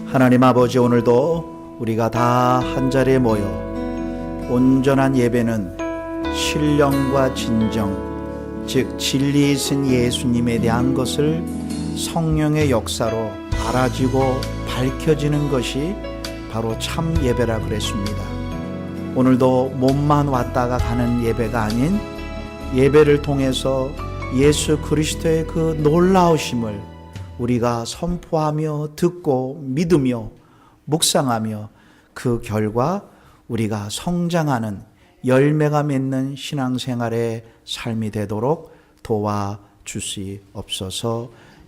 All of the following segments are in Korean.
하나님 아버지, 오늘도 우리가 다 한자리에 모여 온전한 예배는 신령과 진정, 즉 진리이신 예수님에 대한 것을 성령의 역사로 알아지고 밝혀지는 것이 바로 참 예배라 그랬습니다. 오늘도 몸만 왔다가 가는 예배가 아닌 예배를 통해서 예수 그리스도의 그 놀라우심을 우리가 선포하며 듣고 믿으며 묵상하며 그 결과 우리가 성장하는 열매가 맺는 신앙생활의 삶이 되도록 도와주시옵소서.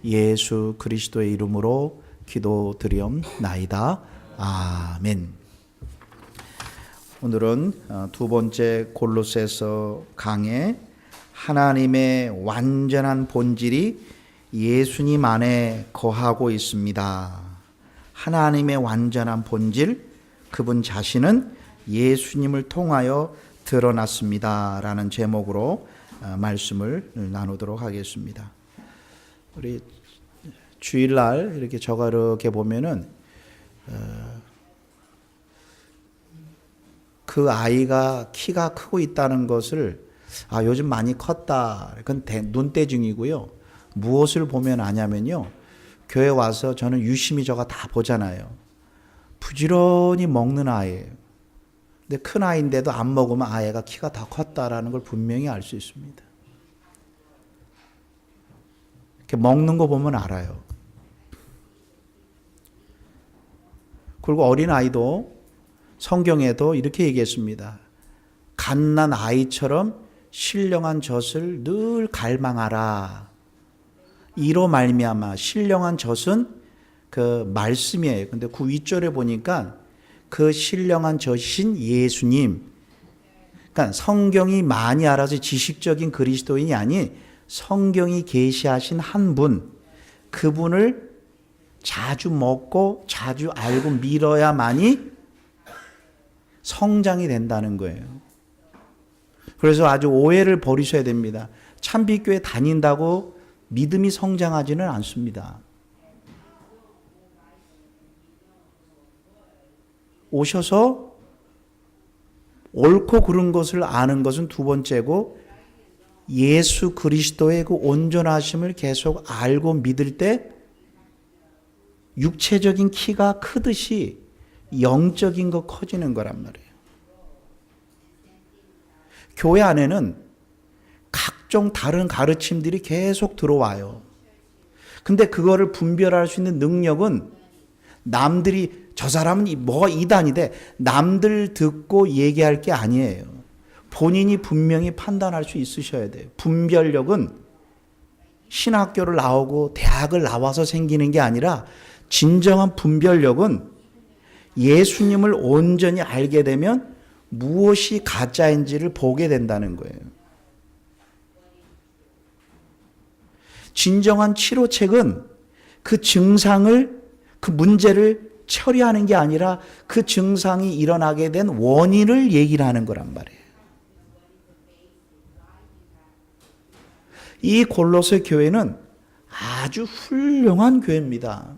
예수 그리스도의 이름으로 기도드리옵나이다. 아멘. 오늘은 두 번째 골로새서 강의 하나님의 완전한 본질이 예수님 안에 거하고 있습니다. 하나님의 완전한 본질, 그분 자신은 예수님을 통하여 드러났습니다 라는 제목으로 말씀을 나누도록 하겠습니다. 우리 주일날 이렇게 이렇게 보면은 그 아이가 키가 크고 있다는 것을 요즘 많이 컸다, 그건 눈대중이고요. 무엇을 보면 아냐면요, 교회 와서 저는 유심히 저가 다 보잖아요. 부지런히 먹는 아이예요. 근데 큰 아이인데도 안 먹으면 아이가 키가 다 컸다라는 걸 분명히 알 수 있습니다. 이렇게 먹는 거 보면 알아요. 그리고 어린 아이도 성경에도 이렇게 얘기했습니다. 갓난 아이처럼 신령한 젖을 늘 갈망하라. 이로 말미암아, 신령한 젖은 그 말씀이에요. 근데 그 윗절에 보니까 그 신령한 젖이신 예수님, 그러니까 성경이 많이 알아서 지식적인 그리스도인이 아닌 성경이 계시하신 한 분, 그분을 자주 먹고 자주 알고 믿어야만이 성장이 된다는 거예요. 그래서 아주 오해를 버리셔야 됩니다. 참빛교회 다닌다고 믿음이 성장하지는 않습니다. 오셔서 옳고 그른 것을 아는 것은 두 번째고, 예수 그리스도의 그 온전하심을 계속 알고 믿을 때 육체적인 키가 크듯이 영적인 거 커지는 거란 말이에요. 교회 안에는 각종 다른 가르침들이 계속 들어와요. 근데 그거를 분별할 수 있는 능력은 남들이 저 사람은 뭐가 이단이대, 남들 듣고 얘기할 게 아니에요. 본인이 분명히 판단할 수 있으셔야 돼요. 분별력은 신학교를 나오고 대학을 나와서 생기는 게 아니라, 진정한 분별력은 예수님을 온전히 알게 되면 무엇이 가짜인지를 보게 된다는 거예요. 진정한 치료책은 그 증상을, 그 문제를 처리하는 게 아니라 그 증상이 일어나게 된 원인을 얘기를 하는 거란 말이에요. 이 골로새 교회는 아주 훌륭한 교회입니다.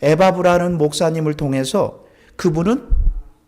에바브라는 목사님을 통해서, 그분은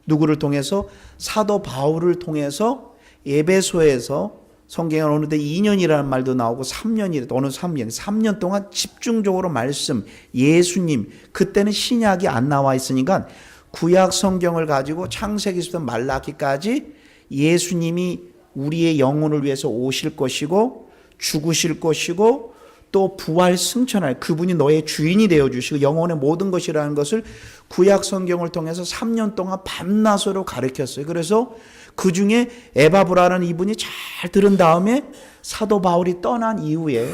누구를 통해서? 사도 바울을 통해서 에베소에서, 성경에 어느 때 2년이라는 말도 나오고 3년이라도, 어느 3년 동안 집중적으로 말씀, 예수님, 그때는 신약이 안 나와 있으니까 구약 성경을 가지고 창세기부터 말라기까지 예수님이 우리의 영혼을 위해서 오실 것이고 죽으실 것이고 또 부활 승천할, 그분이 너의 주인이 되어주시고 영혼의 모든 것이라는 것을 구약 성경을 통해서 3년 동안 밤낮으로 가르쳤어요. 그래서 그 중에 에바브라는 이분이 잘 들은 다음에 사도 바울이 떠난 이후에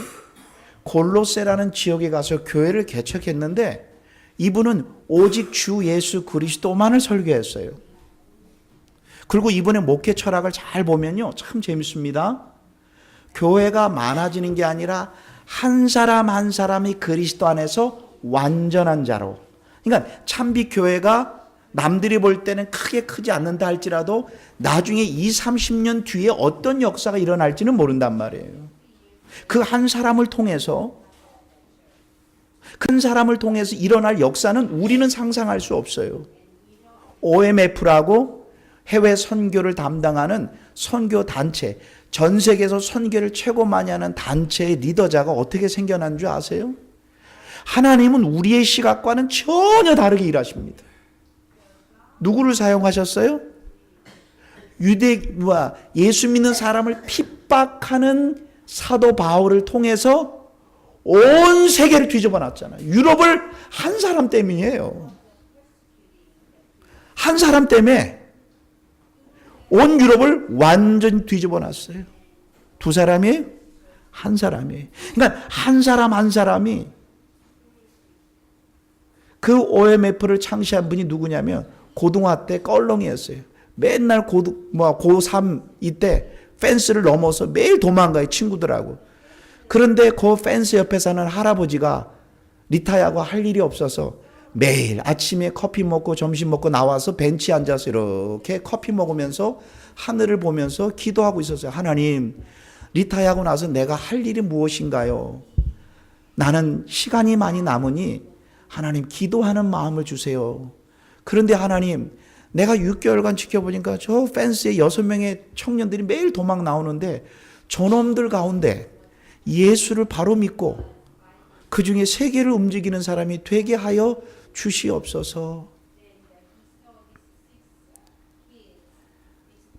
골로새라는 지역에 가서 교회를 개척했는데, 이분은 오직 주 예수 그리스도만을 설교했어요. 그리고 이분의 목회 철학을 잘 보면요, 참 재밌습니다. 교회가 많아지는 게 아니라 한 사람 한 사람이 그리스도 안에서 완전한 자로, 그러니까 참빛 교회가 남들이 볼 때는 크게 크지 않는다 할지라도 나중에 20, 30년 뒤에 어떤 역사가 일어날지는 모른단 말이에요. 그 한 사람을 통해서 큰 사람을 통해서 일어날 역사는 우리는 상상할 수 없어요. OMF라고 해외 선교를 담당하는 선교 단체, 전 세계에서 선교를 최고 많이 하는 단체의 리더자가 어떻게 생겨난 줄 아세요? 하나님은 우리의 시각과는 전혀 다르게 일하십니다. 누구를 사용하셨어요? 유대와 예수 믿는 사람을 핍박하는 사도 바울을 통해서 온 세계를 뒤집어 놨잖아요. 유럽을 한 사람 때문이에요. 한 사람 때문에 온 유럽을 완전히 뒤집어 놨어요. 두 사람이에요? 한 사람이에요. 그러니까 한 사람이 그 OMF를 창시한 분이 누구냐면 고등학교 때 껄렁이였어요. 맨날 고3 이때 펜스를 넘어서 매일 도망가요, 친구들하고. 그런데 그 펜스 옆에 사는 할아버지가 리타야하고 할 일이 없어서 매일 아침에 커피 먹고 점심 먹고 나와서 벤치에 앉아서 이렇게 커피 먹으면서 하늘을 보면서 기도하고 있었어요. 하나님, 리타야하고 나서 내가 할 일이 무엇인가요? 나는 시간이 많이 남으니 하나님 기도하는 마음을 주세요. 그런데 하나님, 내가 6개월간 지켜보니까 저 펜스에 6명의 청년들이 매일 도망 나오는데 저놈들 가운데 예수를 바로 믿고 그 중에 세계를 움직이는 사람이 되게 하여 주시옵소서.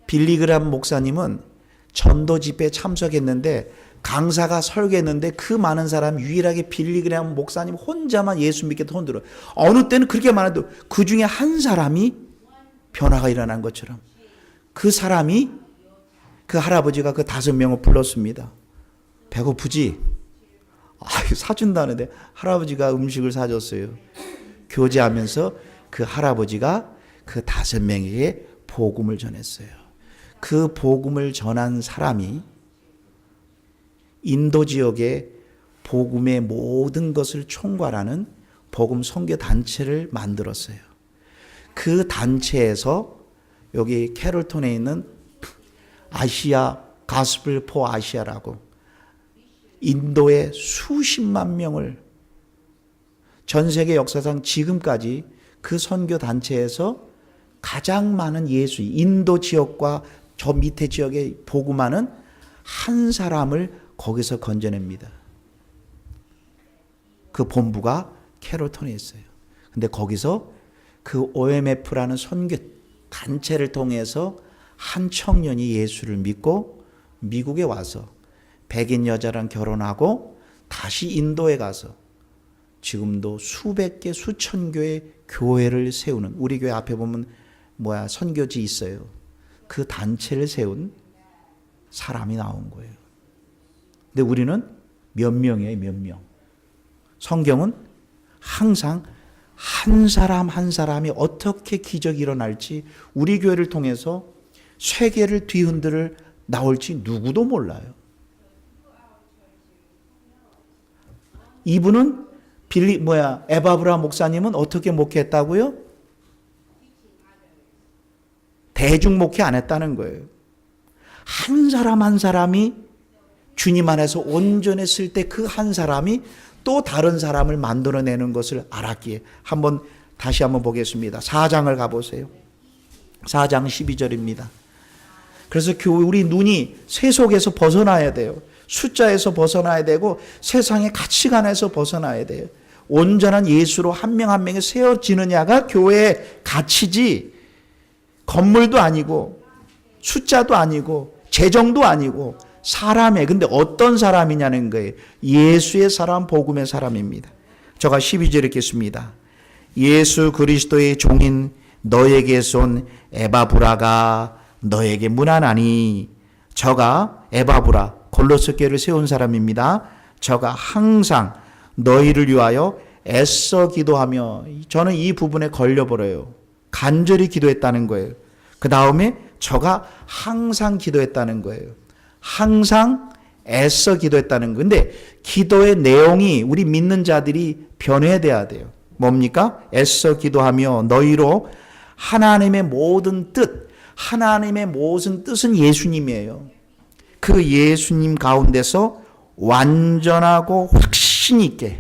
빌리그람 목사님은 전도 집회에 참석했는데 강사가 설교했는데 그 많은 사람 유일하게 빌리그람 목사님 혼자만 예수 믿게 손들어요. 어느 때는 그렇게 많아도 그 중에 한 사람이 변화가 일어난 것처럼 그 사람이 그 할아버지가 그 5명을 불렀습니다. 배고프지? 사준다는데 할아버지가 음식을 사줬어요. 교제하면서 그 할아버지가 그 5명에게 복음을 전했어요. 그 복음을 전한 사람이 인도 지역의 복음의 모든 것을 총괄하는 복음 선교 단체를 만들었어요. 그 단체에서 여기 캐롤톤에 있는 아시아 가스펠 포 아시아라고 인도의 수십만 명을 전 세계 역사상 지금까지 그 선교 단체에서 가장 많은 인도 지역과 저 밑에 지역에 복음하는 한 사람을 거기서 건져냅니다. 그 본부가 캐롤톤에 있어요. 근데 거기서 그 OMF라는 선교 단체를 통해서 한 청년이 예수를 믿고 미국에 와서 백인 여자랑 결혼하고 다시 인도에 가서 지금도 수백 개 수천 개의 교회를 세우는, 우리 교회 앞에 보면 선교지 있어요. 그 단체를 세운 사람이 나온 거예요. 근데 우리는 몇 명이에요, 몇 명. 성경은 항상 한 사람 한 사람이 어떻게 기적이 일어날지 우리 교회를 통해서 세계를 뒤흔들 나올지 누구도 몰라요. 이분은 에바브라 목사님은 어떻게 목회했다고요? 대중 목회 안 했다는 거예요. 한 사람 한 사람이 주님 안에서 온전했을 때 그 한 사람이 또 다른 사람을 만들어내는 것을 알았기에 다시 한번 보겠습니다. 4장을 가보세요. 4장 12절입니다. 그래서 우리 눈이 세속에서 벗어나야 돼요. 숫자에서 벗어나야 되고 세상의 가치관에서 벗어나야 돼요. 온전한 예수로 한 명 한 명이 세워지느냐가 교회의 가치지, 건물도 아니고 숫자도 아니고 재정도 아니고 사람의, 근데 어떤 사람이냐는 거예요. 예수의 사람, 복음의 사람입니다. 제가 12절 읽겠습니다. 예수 그리스도의 종인 너에게서 온 에바브라가 너에게 문안하니, 저가 에바브라 골로새 교회를 세운 사람입니다. 저가 항상 너희를 위하여 애써 기도하며, 저는 이 부분에 걸려버려요. 간절히 기도했다는 거예요. 그 다음에 저가 항상 기도했다는 거예요. 항상 애써 기도했다는 거예요. 근데 기도의 내용이 우리 믿는 자들이 변해야 돼요. 뭡니까? 애써 기도하며 너희로 하나님의 모든 뜻, 하나님의 모든 뜻은 예수님이에요. 그 예수님 가운데서 완전하고 확신 있게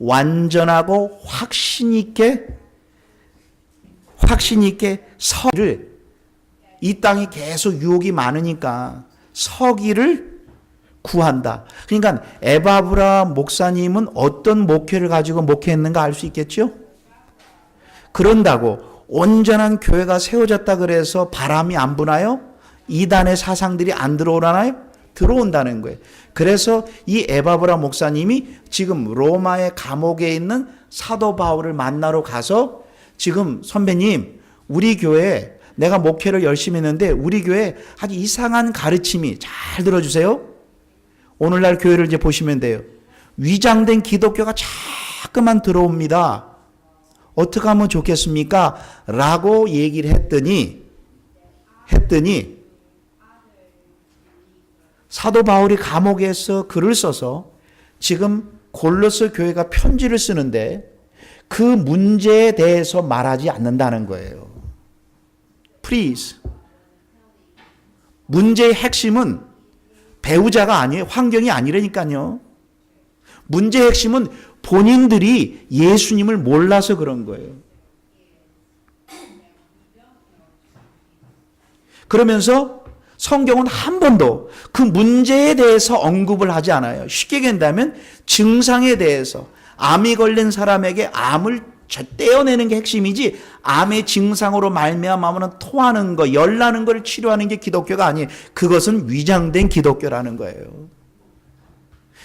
완전하고 확신 있게 서기를, 이 땅이 계속 유혹이 많으니까 서기를 구한다. 그러니까 에바브라 목사님은 어떤 목회를 가지고 목회했는가 알 수 있겠죠? 그런다고 온전한 교회가 세워졌다 그래서 바람이 안 부나요? 이단의 사상들이 안 들어오나요? 들어온다는 거예요. 그래서 이 에바브라 목사님이 지금 로마의 감옥에 있는 사도 바울을 만나러 가서 지금 선배님, 우리 교회 내가 목회를 열심히 했는데 우리 교회 아주 이상한 가르침이, 잘 들어주세요. 오늘날 교회를 이제 보시면 돼요. 위장된 기독교가 자꾸만 들어옵니다. 어떻게 하면 좋겠습니까? 라고 얘기를 했더니 사도 바울이 감옥에서 글을 써서 지금 골로새 교회가 편지를 쓰는데 그 문제에 대해서 말하지 않는다는 거예요. Please. 문제의 핵심은 배우자가 아니에요. 환경이 아니라니까요. 문제의 핵심은 본인들이 예수님을 몰라서 그런 거예요. 그러면서 성경은 한 번도 그 문제에 대해서 언급을 하지 않아요. 쉽게 얘기한다면 증상에 대해서, 암이 걸린 사람에게 암을 떼어내는 게 핵심이지 암의 증상으로 말미암아 토하는 거, 열나는 걸 치료하는 게 기독교가 아니에요. 그것은 위장된 기독교라는 거예요.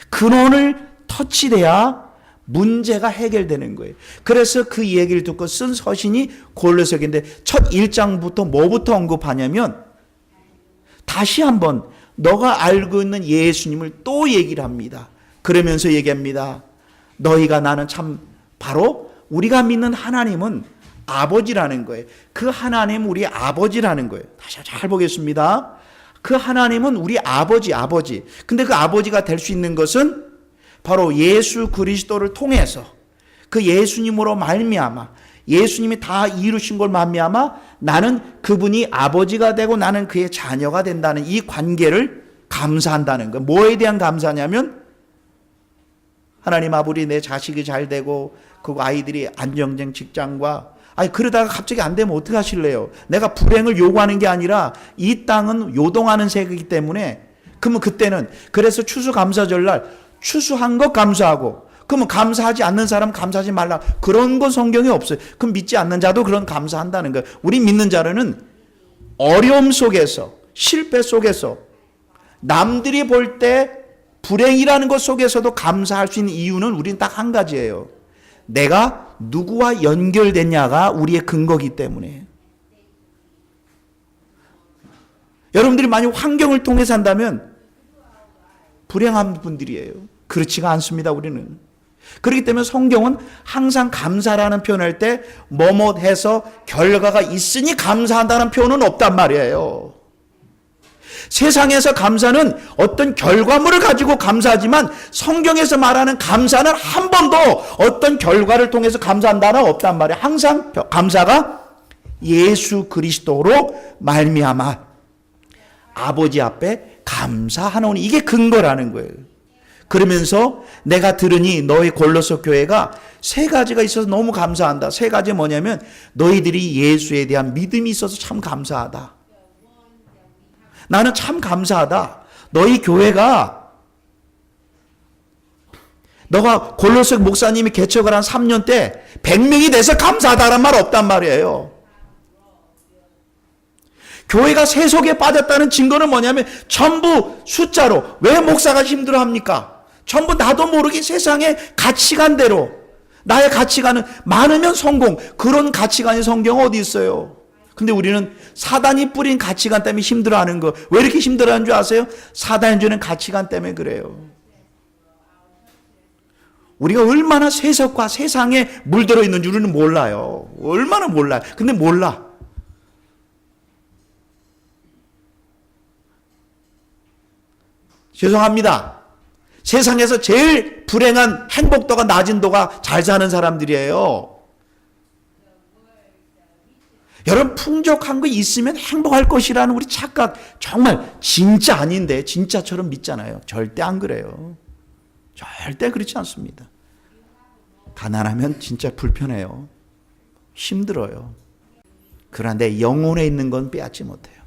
근원을 터치돼야 문제가 해결되는 거예요. 그래서 그 얘기를 듣고 쓴 서신이 골로새서인데 첫 1장부터 뭐부터 언급하냐면 다시 한번 너가 알고 있는 예수님을 또 얘기를 합니다. 그러면서 얘기합니다. 너희가 나는 참 바로 우리가 믿는 하나님은 아버지라는 거예요. 그 하나님은 우리 아버지라는 거예요. 다시 잘 보겠습니다. 그 하나님은 우리 아버지. 근데 그 아버지가 될 수 있는 것은 바로 예수 그리스도를 통해서 그 예수님으로 말미암아 예수님이 다 이루신 걸 말미암아 나는 그분이 아버지가 되고 나는 그의 자녀가 된다는 이 관계를 감사한다는 거. 뭐에 대한 감사냐면 하나님 아버지 내 자식이 잘 되고 그 아이들이 안정된 직장과 그러다가 갑자기 안 되면 어떻게 하실래요? 내가 불행을 요구하는 게 아니라 이 땅은 요동하는 세계이기 때문에 그러면 그때는 그래서 추수감사절날 추수한 것 감사하고 그러면 감사하지 않는 사람 감사하지 말라. 그런 거 성경에 없어요. 그럼 믿지 않는 자도 그런 감사한다는 거예요. 우리 믿는 자는 어려움 속에서 실패 속에서 남들이 볼 때 불행이라는 것 속에서도 감사할 수 있는 이유는 우리는 딱 한 가지예요. 내가 누구와 연결됐냐가 우리의 근거이기 때문에. 여러분들이 만약 환경을 통해 산다면 불행한 분들이에요. 그렇지가 않습니다. 우리는. 그렇기 때문에 성경은 항상 감사라는 표현할 때 뭐뭐 해서 결과가 있으니 감사한다는 표현은 없단 말이에요. 세상에서 감사는 어떤 결과물을 가지고 감사하지만 성경에서 말하는 감사는 한 번도 어떤 결과를 통해서 감사한다는 없단 말이에요. 항상 감사가 예수 그리스도로 말미암아 아버지 앞에 감사하노니 이게 근거라는 거예요. 그러면서 내가 들으니 너희 골로새 교회가 세 가지가 있어서 너무 감사한다. 세 가지 뭐냐면 너희들이 예수에 대한 믿음이 있어서 참 감사하다. 나는 참 감사하다. 너희 교회가 너가 골로새 목사님이 개척을 한 3년 때 100명이 돼서 감사하다란 말 없단 말이에요. 교회가 세속에 빠졌다는 증거는 뭐냐면 전부 숫자로. 왜 목사가 힘들어합니까? 전부 나도 모르게 세상의 가치관대로 나의 가치관은 많으면 성공. 그런 가치관이 성경 어디 있어요? 근데 우리는 사단이 뿌린 가치관 때문에 힘들어하는 거. 왜 이렇게 힘들어하는 줄 아세요? 사단이 주는 가치관 때문에 그래요. 우리가 얼마나 세속과 세상에 물들어 있는지 우리는 몰라요. 얼마나 몰라요. 근데 몰라. 죄송합니다. 세상에서 제일 불행한 행복도가 낮은 도가 잘 사는 사람들이에요. 여러분 풍족한 거 있으면 행복할 것이라는 우리 착각 정말 진짜 아닌데 진짜처럼 믿잖아요. 절대 안 그래요. 절대 그렇지 않습니다. 가난하면 진짜 불편해요. 힘들어요. 그러나 내 영혼에 있는 건 빼앗지 못해요.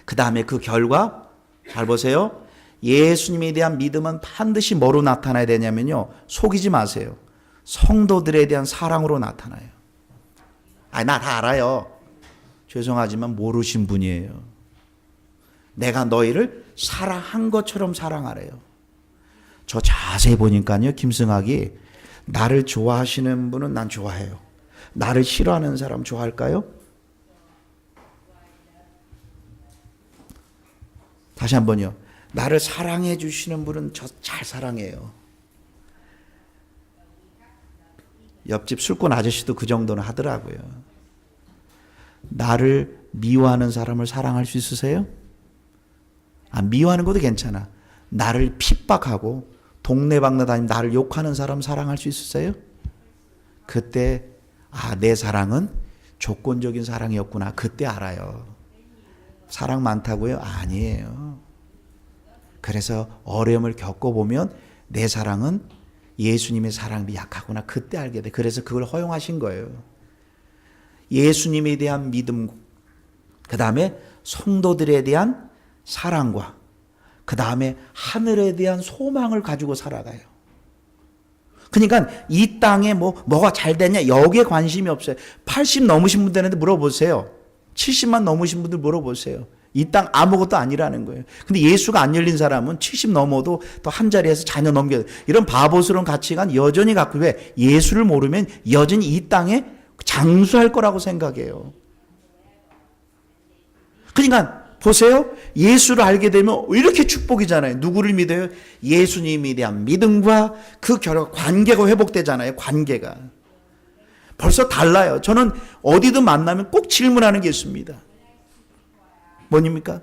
그 다음에 그 결과 잘 보세요. 예수님에 대한 믿음은 반드시 뭐로 나타나야 되냐면요. 속이지 마세요. 성도들에 대한 사랑으로 나타나요. 나 다 알아요. 죄송하지만 모르신 분이에요. 내가 너희를 사랑한 것처럼 사랑하래요. 저 자세히 보니까요. 김승학이 나를 좋아하시는 분은 난 좋아해요. 나를 싫어하는 사람 좋아할까요? 다시 한번요. 나를 사랑해 주시는 분은 저 잘 사랑해요. 옆집 술꾼 아저씨도 그 정도는 하더라고요. 나를 미워하는 사람을 사랑할 수 있으세요? 미워하는 것도 괜찮아. 나를 핍박하고 동네방네 다니면 나를 욕하는 사람 사랑할 수 있으세요? 그때 내 사랑은 조건적인 사랑이었구나. 그때 알아요. 사랑 많다고요? 아니에요. 그래서 어려움을 겪어보면 내 사랑은 예수님의 사랑이 약하구나. 그때 알게 돼. 그래서 그걸 허용하신 거예요. 예수님에 대한 믿음, 그 다음에 성도들에 대한 사랑과 그 다음에 하늘에 대한 소망을 가지고 살아가요. 그러니까 이 땅에 뭐가 잘 됐냐 여기에 관심이 없어요. 80 넘으신 분들한테 물어보세요. 70만 넘으신 분들 물어보세요. 이 땅 아무것도 아니라는 거예요. 근데 예수가 안 열린 사람은 70 넘어도 또 한 자리에서 자녀 넘겨요. 이런 바보스러운 가치관 여전히 갖고 왜 예수를 모르면 여전히 이 땅에 장수할 거라고 생각해요. 그러니까 보세요. 예수를 알게 되면 이렇게 축복이잖아요. 누구를 믿어요? 예수님에 대한 믿음과 그 결과 관계가 회복되잖아요. 관계가. 벌써 달라요. 저는 어디든 만나면 꼭 질문하는 게 있습니다. 뭐입니까?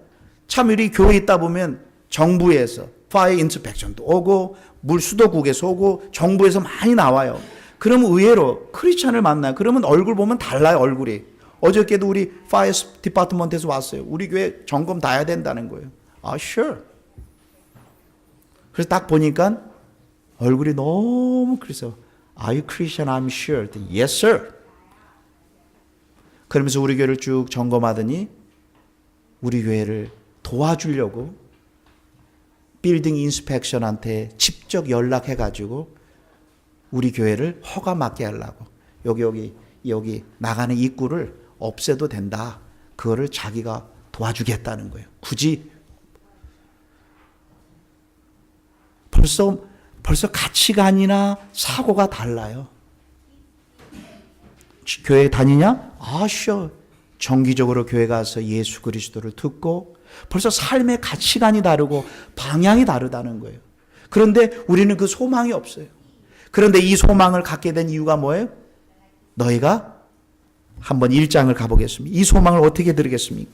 참 우리 교회에 있다 보면 정부에서 파이어 인스펙션도 오고 물 수도국에서 오고 정부에서 많이 나와요. 그러면 의외로 크리스찬을 만나요. 그러면 얼굴 보면 달라요. 얼굴이. 어저께도 우리 파이어 디파트먼트에서 왔어요. 우리 교회 점검 다 해야 된다는 거예요. sure. 그래서 딱 보니까 얼굴이 너무 그래서 Are you Christian? I'm sure. Yes, sir. 그러면서 우리 교회를 쭉 점검하더니 우리 교회를 도와주려고 빌딩 인스펙션한테 직접 연락해가지고 우리 교회를 허가 맞게 하려고 여기 나가는 입구를 없애도 된다. 그거를 자기가 도와주겠다는 거예요. 굳이 벌써 가치관이나 사고가 달라요. 교회 다니냐? sure. 정기적으로 교회 가서 예수 그리스도를 듣고 벌써 삶의 가치관이 다르고 방향이 다르다는 거예요. 그런데 우리는 그 소망이 없어요. 그런데 이 소망을 갖게 된 이유가 뭐예요? 너희가 한번 1장을 가보겠습니다. 이 소망을 어떻게 들으겠습니까?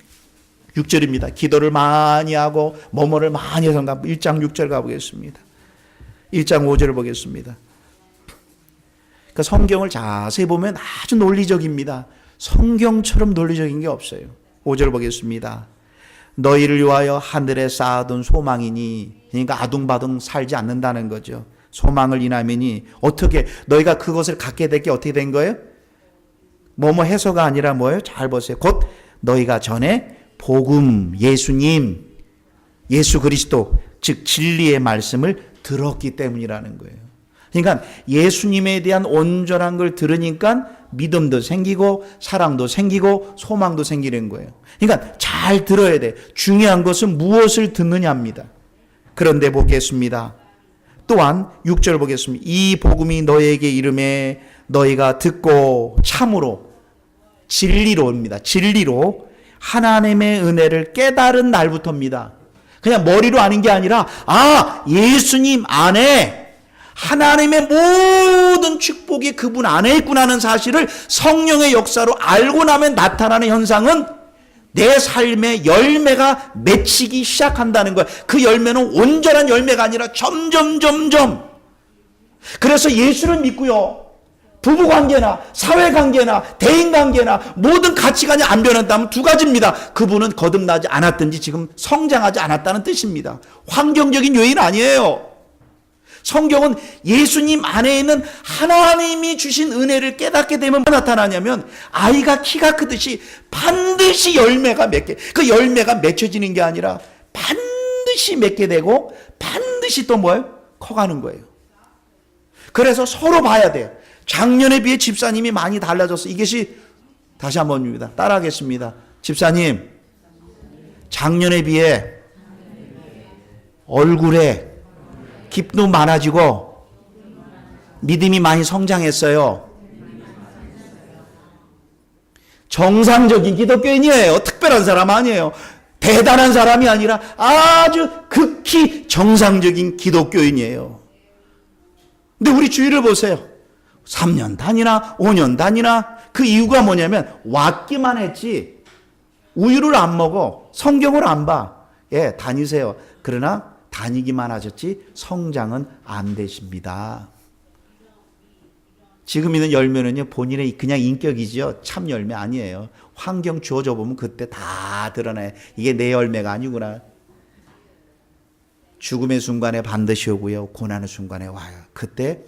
6절입니다. 기도를 많이 하고 뭐뭐를 많이 해서 1장 6절 가보겠습니다. 1장 5절을 보겠습니다. 그러니까 성경을 자세히 보면 아주 논리적입니다. 성경처럼 논리적인 게 없어요. 5절 보겠습니다. 너희를 위하여 하늘에 쌓아둔 소망이니, 그러니까 아둥바둥 살지 않는다는 거죠. 소망을 인하면이 어떻게 너희가 그것을 갖게 될 게 어떻게 된 거예요? 뭐뭐 해서가 아니라 뭐예요? 잘 보세요. 곧 너희가 전에 복음, 예수님, 예수 그리스도 즉 진리의 말씀을 들었기 때문이라는 거예요. 그러니까 예수님에 대한 온전한 걸 들으니까 믿음도 생기고 사랑도 생기고 소망도 생기는 거예요. 그러니까 잘 들어야 돼. 중요한 것은 무엇을 듣느냐입니다. 그런데 보겠습니다. 또한 6절 보겠습니다. 이 복음이 너에게 이름에 너희가 듣고 참으로 진리로입니다. 진리로 하나님의 은혜를 깨달은 날부터입니다. 그냥 머리로 아는 게 아니라 예수님 안에 하나님의 모든 축복이 그분 안에 있구나는 사실을 성령의 역사로 알고 나면 나타나는 현상은 내 삶의 열매가 맺히기 시작한다는 거예요. 그 열매는 온전한 열매가 아니라 점점. 그래서 예수를 믿고요. 부부관계나 사회관계나 대인관계나 모든 가치관이 안 변한다면 두 가지입니다. 그분은 거듭나지 않았든지 지금 성장하지 않았다는 뜻입니다. 환경적인 요인 아니에요. 성경은 예수님 안에 있는 하나님이 주신 은혜를 깨닫게 되면 뭐 나타나냐면 아이가 키가 크듯이 반드시 열매가 맺게, 그 열매가 맺혀지는 게 아니라 반드시 맺게 되고 반드시 또 뭐예요? 커가는 거예요. 그래서 서로 봐야 돼요. 작년에 비해 집사님이 많이 달라졌어. 이것이 다시 한번입니다. 따라하겠습니다. 집사님, 작년에 비해 얼굴에 기쁨도 많아지고 믿음이 많이 성장했어요. 정상적인 기독교인이에요. 특별한 사람 아니에요. 대단한 사람이 아니라 아주 극히 정상적인 기독교인이에요. 근데 우리 주위를 보세요. 3년 다니나 5년 다니나 그 이유가 뭐냐면 왔기만 했지 우유를 안 먹어. 성경을 안 봐. 예, 다니세요. 그러나 다니기만 하셨지 성장은 안 되십니다. 지금 있는 열매는요, 본인의 그냥 인격이죠. 참 열매 아니에요. 환경 주어져 보면 그때 다 드러나요. 이게 내 열매가 아니구나. 죽음의 순간에 반드시 오고요. 고난의 순간에 와요. 그때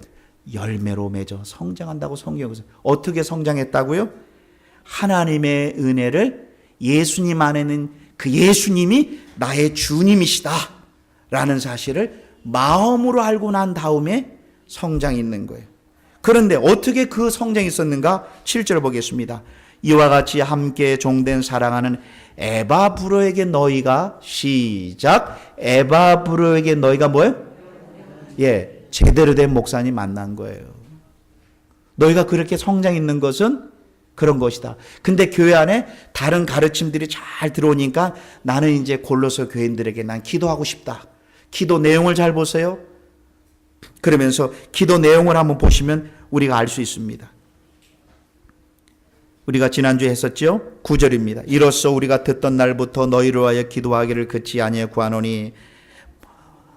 열매로 맺어 성장한다고 성경에서. 어떻게 성장했다고요? 하나님의 은혜를 예수님 안에는 그 예수님이 나의 주님이시다 라는 사실을 마음으로 알고 난 다음에 성장이 있는 거예요. 그런데 어떻게 그 성장이 있었는가? 7절 보겠습니다. 이와 같이 함께 종된 사랑하는 에바브로에게 너희가, 시작, 에바브로에게 너희가 뭐예요? 예, 제대로 된 목사님 만난 거예요. 너희가 그렇게 성장 있는 것은 그런 것이다. 근데 교회 안에 다른 가르침들이 잘 들어오니까 나는 이제 골로새 교인들에게 난 기도하고 싶다. 기도 내용을 잘 보세요. 그러면서 기도 내용을 한번 보시면 우리가 알 수 있습니다. 우리가 지난주에 했었죠? 9절입니다. 이로써 우리가 듣던 날부터 너희로 하여 기도하기를 그치 아니하여 구하노니,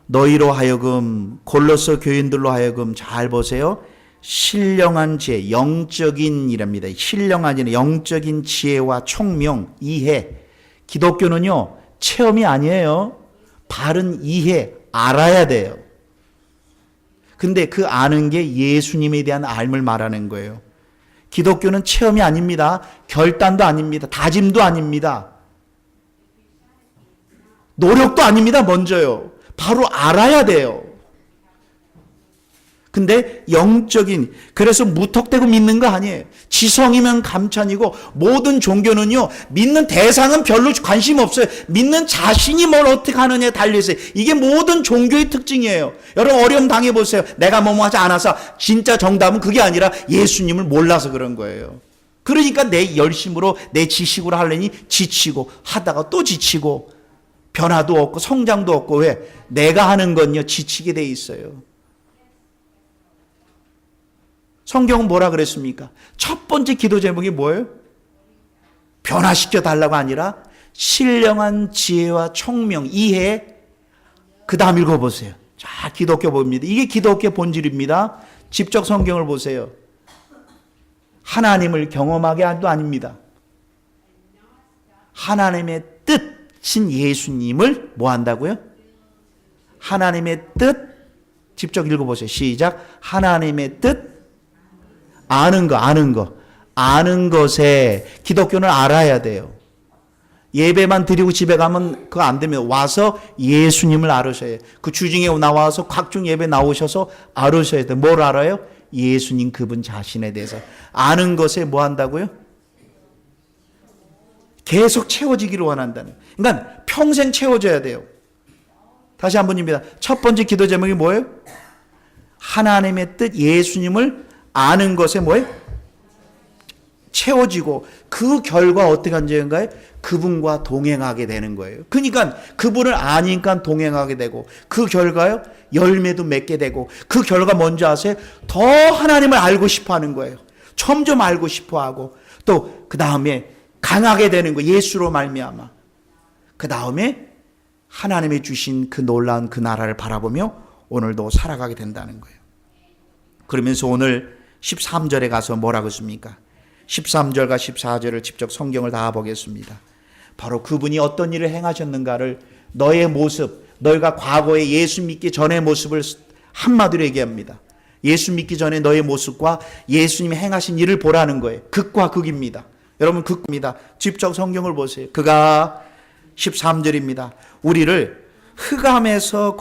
너희로 하여금, 골로새 교인들로 하여금 잘 보세요. 신령한 지혜, 영적인 이랍니다. 신령한 지혜, 영적인 지혜와 총명, 이해. 기독교는요, 체험이 아니에요. 바른 이해, 알아야 돼요. 근데 그 아는 게 예수님에 대한 알을 말하는 거예요. 기독교는 체험이 아닙니다. 결단도 아닙니다. 다짐도 아닙니다. 노력도 아닙니다. 먼저요. 바로 알아야 돼요. 근데 영적인, 그래서 무턱대고 믿는 거 아니에요. 지성이면 감찬이고, 모든 종교는요, 믿는 대상은 별로 관심 없어요. 믿는 자신이 뭘 어떻게 하느냐에 달려있어요. 이게 모든 종교의 특징이에요. 여러분 어려움 당해보세요. 내가 뭐뭐 하지 않아서. 진짜 정답은 그게 아니라 예수님을 몰라서 그런 거예요. 그러니까 내 열심으로, 내 지식으로 하려니 지치고, 하다가 또 지치고, 변화도 없고 성장도 없고. 왜? 내가 하는 건요, 지치게 돼 있어요. 성경은 뭐라 그랬습니까? 첫 번째 기도 제목이 뭐예요? 변화시켜 달라고 아니라 신령한 지혜와 총명, 이해. 그 다음 읽어보세요. 자, 기독교 봅니다. 이게 기독교 본질입니다. 직접 성경을 보세요. 하나님을 경험하게 한도 아닙니다. 하나님의 뜻인 예수님을 뭐 한다고요? 하나님의 뜻. 직접 읽어보세요. 시작. 하나님의 뜻. 아는 거. 아는 것에 기독교는 알아야 돼요. 예배만 드리고 집에 가면 그거 안 되면 와서 예수님을 알으셔야 해요. 그 주중에 나와서 각종 예배 나오셔서 알으셔야 돼요. 뭘 알아요? 예수님 그분 자신에 대해서. 아는 것에 뭐 한다고요? 계속 채워지기를 원한다는. 그러니까 평생 채워져야 돼요. 다시 한 번입니다. 첫 번째 기도 제목이 뭐예요? 하나님의 뜻, 예수님을 아는 것에 뭐예요? 채워지고, 그 결과 어떻게 한다는가요? 그분과 동행하게 되는 거예요. 그러니까 그분을 아니까 동행하게 되고, 그 결과요, 열매도 맺게 되고, 그 결과 뭔지 아세요? 더 하나님을 알고 싶어 하는 거예요. 점점 알고 싶어 하고, 또 그 다음에 강하게 되는 거, 예수로 말미암아. 그 다음에 하나님이 주신 그 놀라운 그 나라를 바라보며 오늘도 살아가게 된다는 거예요. 그러면서 오늘 13절에 가서 뭐라고 했습니까? 13절과 14절을 직접 성경을 다 보겠습니다. 바로 그분이 어떤 일을 행하셨는가를, 너의 모습, 너희가 과거에 예수 믿기 전의 모습을 한마디로 얘기합니다. 예수 믿기 전에 너의 모습과 예수님이 행하신 일을 보라는 거예요. 극과 극입니다. 여러분 극입니다. 직접 성경을 보세요. 그가 13절입니다. 우리를 흑암에서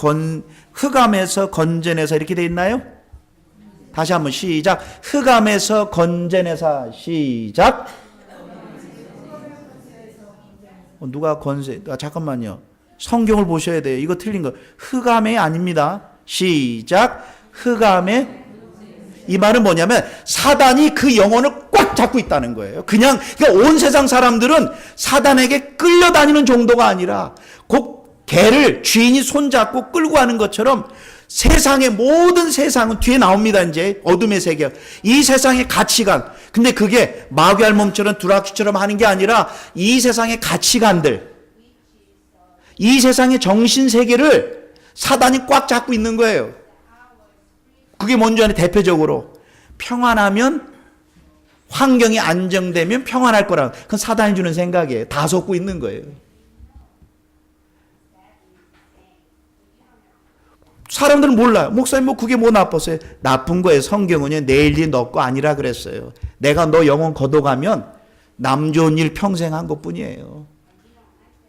건져내서 이렇게 돼 있나요? 다시 한번 시작. 흑암에서 건져내사 시작. 누가 건세? 잠깐만요. 성경을 보셔야 돼요. 이거 틀린 거. 흑암이 아닙니다. 시작. 흑암에. 이 말은 뭐냐면 사단이 그 영혼을 꽉 잡고 있다는 거예요. 그러니까 온 세상 사람들은 사단에게 끌려다니는 정도가 아니라 곧 개를 주인이 손잡고 끌고 가는 것처럼 세상의 모든 세상은 뒤에 나옵니다. 이제 어둠의 세계. 이 세상의 가치관. 근데 그게 마귀알 몸처럼 두라키처럼 하는 게 아니라 이 세상의 가치관들, 이 세상의 정신세계를 사단이 꽉 잡고 있는 거예요. 그게 뭔지 아냐? 대표적으로 평안하면, 환경이 안정되면 평안할 거라. 그건 사단이 주는 생각이에요. 다 속고 있는 거예요. 사람들은 몰라요. 목사님 뭐 그게 뭐 나빴어요? 나쁜 거예요. 성경은요. 내일 일 너 거 아니라 그랬어요. 내가 너 영혼 걷어가면 남 좋은 일 평생 한 것뿐이에요.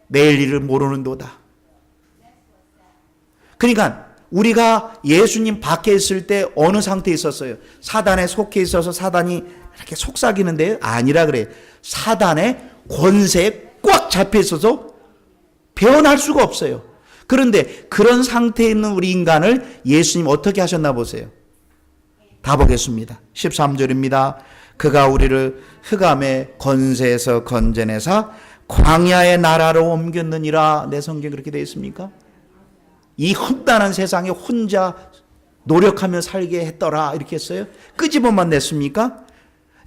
내일 일을 모르는도다. 그러니까 우리가 예수님 밖에 있을 때 어느 상태에 있었어요? 사단에 속해 있어서 사단이 이렇게 속삭이는데 아니라 그래요. 사단의 권세에 꽉 잡혀 있어서 배어날 수가 없어요. 그런데 그런 상태에 있는 우리 인간을 예수님 어떻게 하셨나 보세요. 다 보겠습니다. 13절입니다. 그가 우리를 흑암의 권세에서 건져내사 광야의 나라로 옮겼느니라. 내 성경에 그렇게 되어 있습니까? 이 험난한 세상에 혼자 노력하며 살게 했더라 이렇게 했어요. 끄집어만 냈습니까?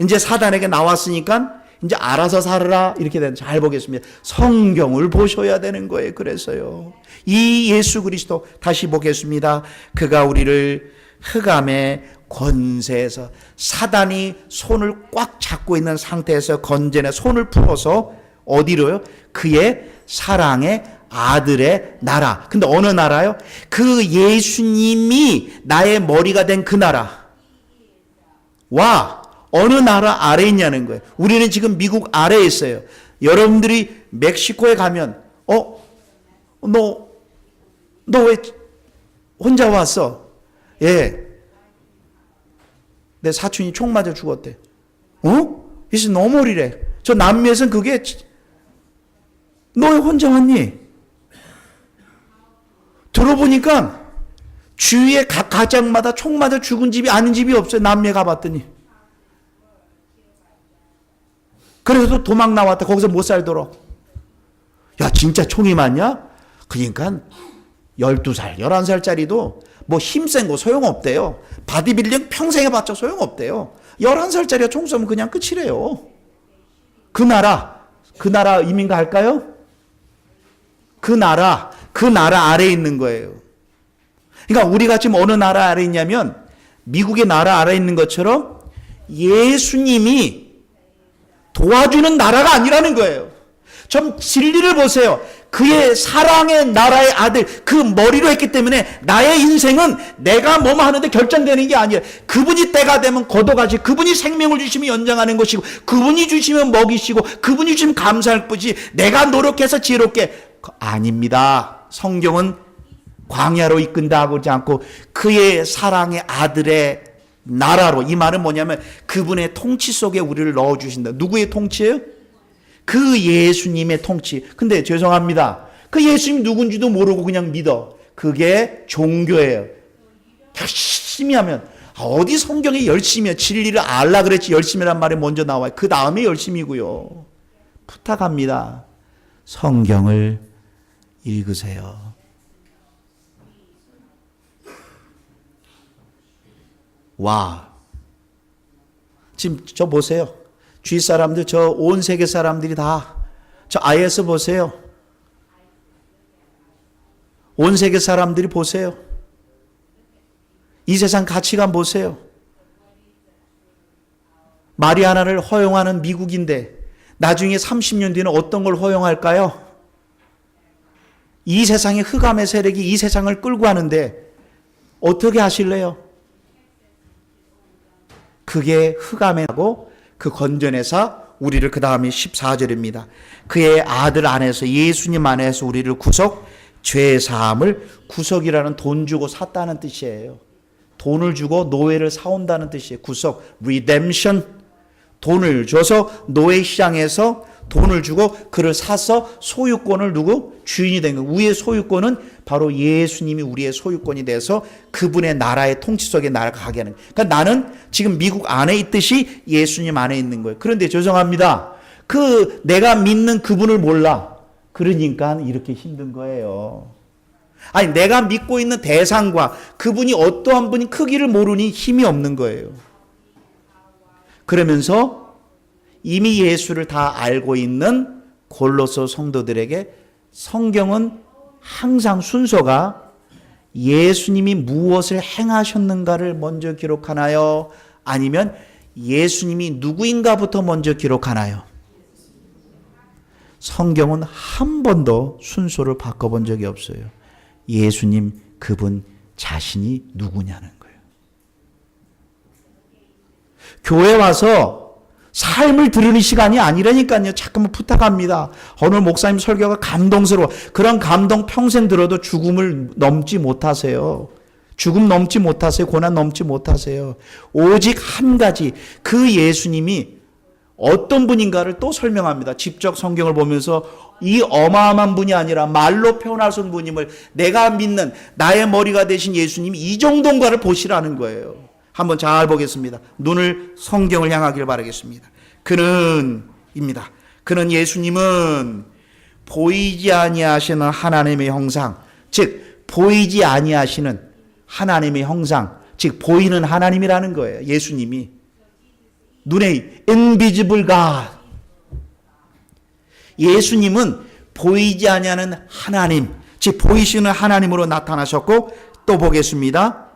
이제 사단에게 나왔으니까 이제 알아서 살아라 이렇게 되는. 잘 보겠습니다. 성경을 보셔야 되는 거예요. 그래서요. 이 예수 그리스도 다시 보겠습니다. 그가 우리를 흑암의 권세에서, 사단이 손을 꽉 잡고 있는 상태에서 건져내 손을 풀어서 어디로요? 그의 사랑의 아들의 나라. 근데 어느 나라요? 그 예수님이 나의 머리가 된 그 나라. 와, 어느 나라 아래에 있냐는 거예요. 우리는 지금 미국 아래에 있어요. 여러분들이 멕시코에 가면 너 왜 혼자 왔어? 예. 내 사촌이 총 맞아 죽었대. 이제 너무 어리래. 저 남미에서는 그게 너 왜 혼자 왔니? 들어보니까 주위에 각 가정마다 총 맞아 죽은 집이 아닌 집이 없어요. 남미에 가봤더니. 그래서 도망 나왔다. 거기서 못 살도록. 야, 진짜 총이 맞냐? 그러니까 12살, 11살짜리도 뭐 힘센 거 소용없대요. 바디빌딩 평생 해봤자 소용없대요. 11살짜리가 총 쏘면 그냥 끝이래요. 그 나라 이민 갈까요? 그 나라 아래에 있는 거예요. 그러니까 우리가 지금 어느 나라 아래에 있냐면 미국의 나라 아래에 있는 것처럼 예수님이 도와주는 나라가 아니라는 거예요. 좀 진리를 보세요. 그의 사랑의 나라의 아들, 그 머리로 했기 때문에 나의 인생은 내가 뭐뭐 하는데 결정되는 게 아니에요. 그분이 때가 되면 걷어가시, 그분이 생명을 주시면 연장하는 것이고, 그분이 주시면 먹이시고, 그분이 주시면 감사할 뿐이지 내가 노력해서 지혜롭게 아닙니다. 성경은 광야로 이끈다 하지 않고 그의 사랑의 아들의 나라로. 이 말은 뭐냐면 그분의 통치 속에 우리를 넣어주신다. 누구의 통치예요? 그 예수님의 통치. 근데 죄송합니다. 그 예수님 누군지도 모르고 그냥 믿어. 그게 종교예요. 열심히 하면. 어디 성경에 열심히 해. 진리를 알라 그랬지 열심히란 말이 먼저 나와요. 그 다음에 열심이고요. 부탁합니다. 성경을 읽으세요. 와. 지금 저 보세요. 주위 사람들, 저 온 세계 사람들이 다, 저 IS 보세요. 온 세계 사람들이 보세요. 이 세상 가치관 보세요. 마리아나를 허용하는 미국인데 나중에 30년 뒤에는 어떤 걸 허용할까요? 이 세상의 흑암의 세력이 이 세상을 끌고 가는데 어떻게 하실래요? 그게 흑암에하고 그 건전에서 우리를 그 다음에 14절입니다. 그의 아들 안에서 예수님 안에서 우리를 구속, 죄 사함을 구속이라는 돈 주고 샀다는 뜻이에요. 돈을 주고 노예를 사온다는 뜻이에요. 구속, redemption. 돈을 줘서 노예 시장에서 돈을 주고 그를 사서 소유권을 누구? 주인이 된 거예요. 우리의 소유권은 바로 예수님이 우리의 소유권이 돼서 그분의 나라의 통치 속에 나를 가게 하는 거예요. 그러니까 나는 지금 미국 안에 있듯이 예수님 안에 있는 거예요. 그런데 죄송합니다. 내가 믿는 그분을 몰라. 그러니까 이렇게 힘든 거예요. 아니, 내가 믿고 있는 대상과 그분이 어떠한 분이 크기를 모르니 힘이 없는 거예요. 그러면서 이미 예수를 다 알고 있는 골로새 성도들에게 성경은 항상 순서가 예수님이 무엇을 행하셨는가를 먼저 기록하나요? 아니면 예수님이 누구인가부터 먼저 기록하나요? 성경은 한 번도 순서를 바꿔본 적이 없어요. 예수님 그분 자신이 누구냐는 거예요. 교회 와서 삶을 들으는 시간이 아니라니까요. 잠깐만 부탁합니다. 오늘 목사님 설교가 감동스러워. 그런 감동 평생 들어도 죽음을 넘지 못하세요. 죽음 넘지 못하세요. 고난 넘지 못하세요. 오직 한 가지, 그 예수님이 어떤 분인가를 또 설명합니다. 직접 성경을 보면서 이 어마어마한 분이 아니라 말로 표현할 수 없는 분임을 내가 믿는 나의 머리가 되신 예수님이 이 정도인가를 보시라는 거예요. 한번 잘 보겠습니다. 눈을 성경을 향하길 바라겠습니다. 그는 예수님은 보이지 아니하시는 하나님의 형상, 즉 보이지 아니하시는 하나님의 형상, 즉 보이는 하나님이라는 거예요. 예수님이 눈에 invisible God. 예수님은 보이지 아니하는 하나님, 즉 보이시는 하나님으로 나타나셨고, 또 보겠습니다.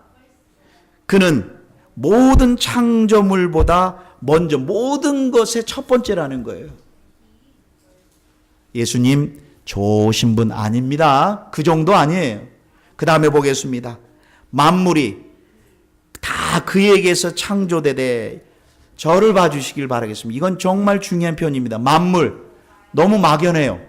그는 모든 창조물보다 먼저 모든 것의 첫 번째라는 거예요. 예수님 좋으신 분 아닙니다. 그 정도 아니에요. 그 다음에 보겠습니다. 만물이 다 그에게서 창조되되, 저를 봐주시길 바라겠습니다. 이건 정말 중요한 표현입니다. 만물, 너무 막연해요.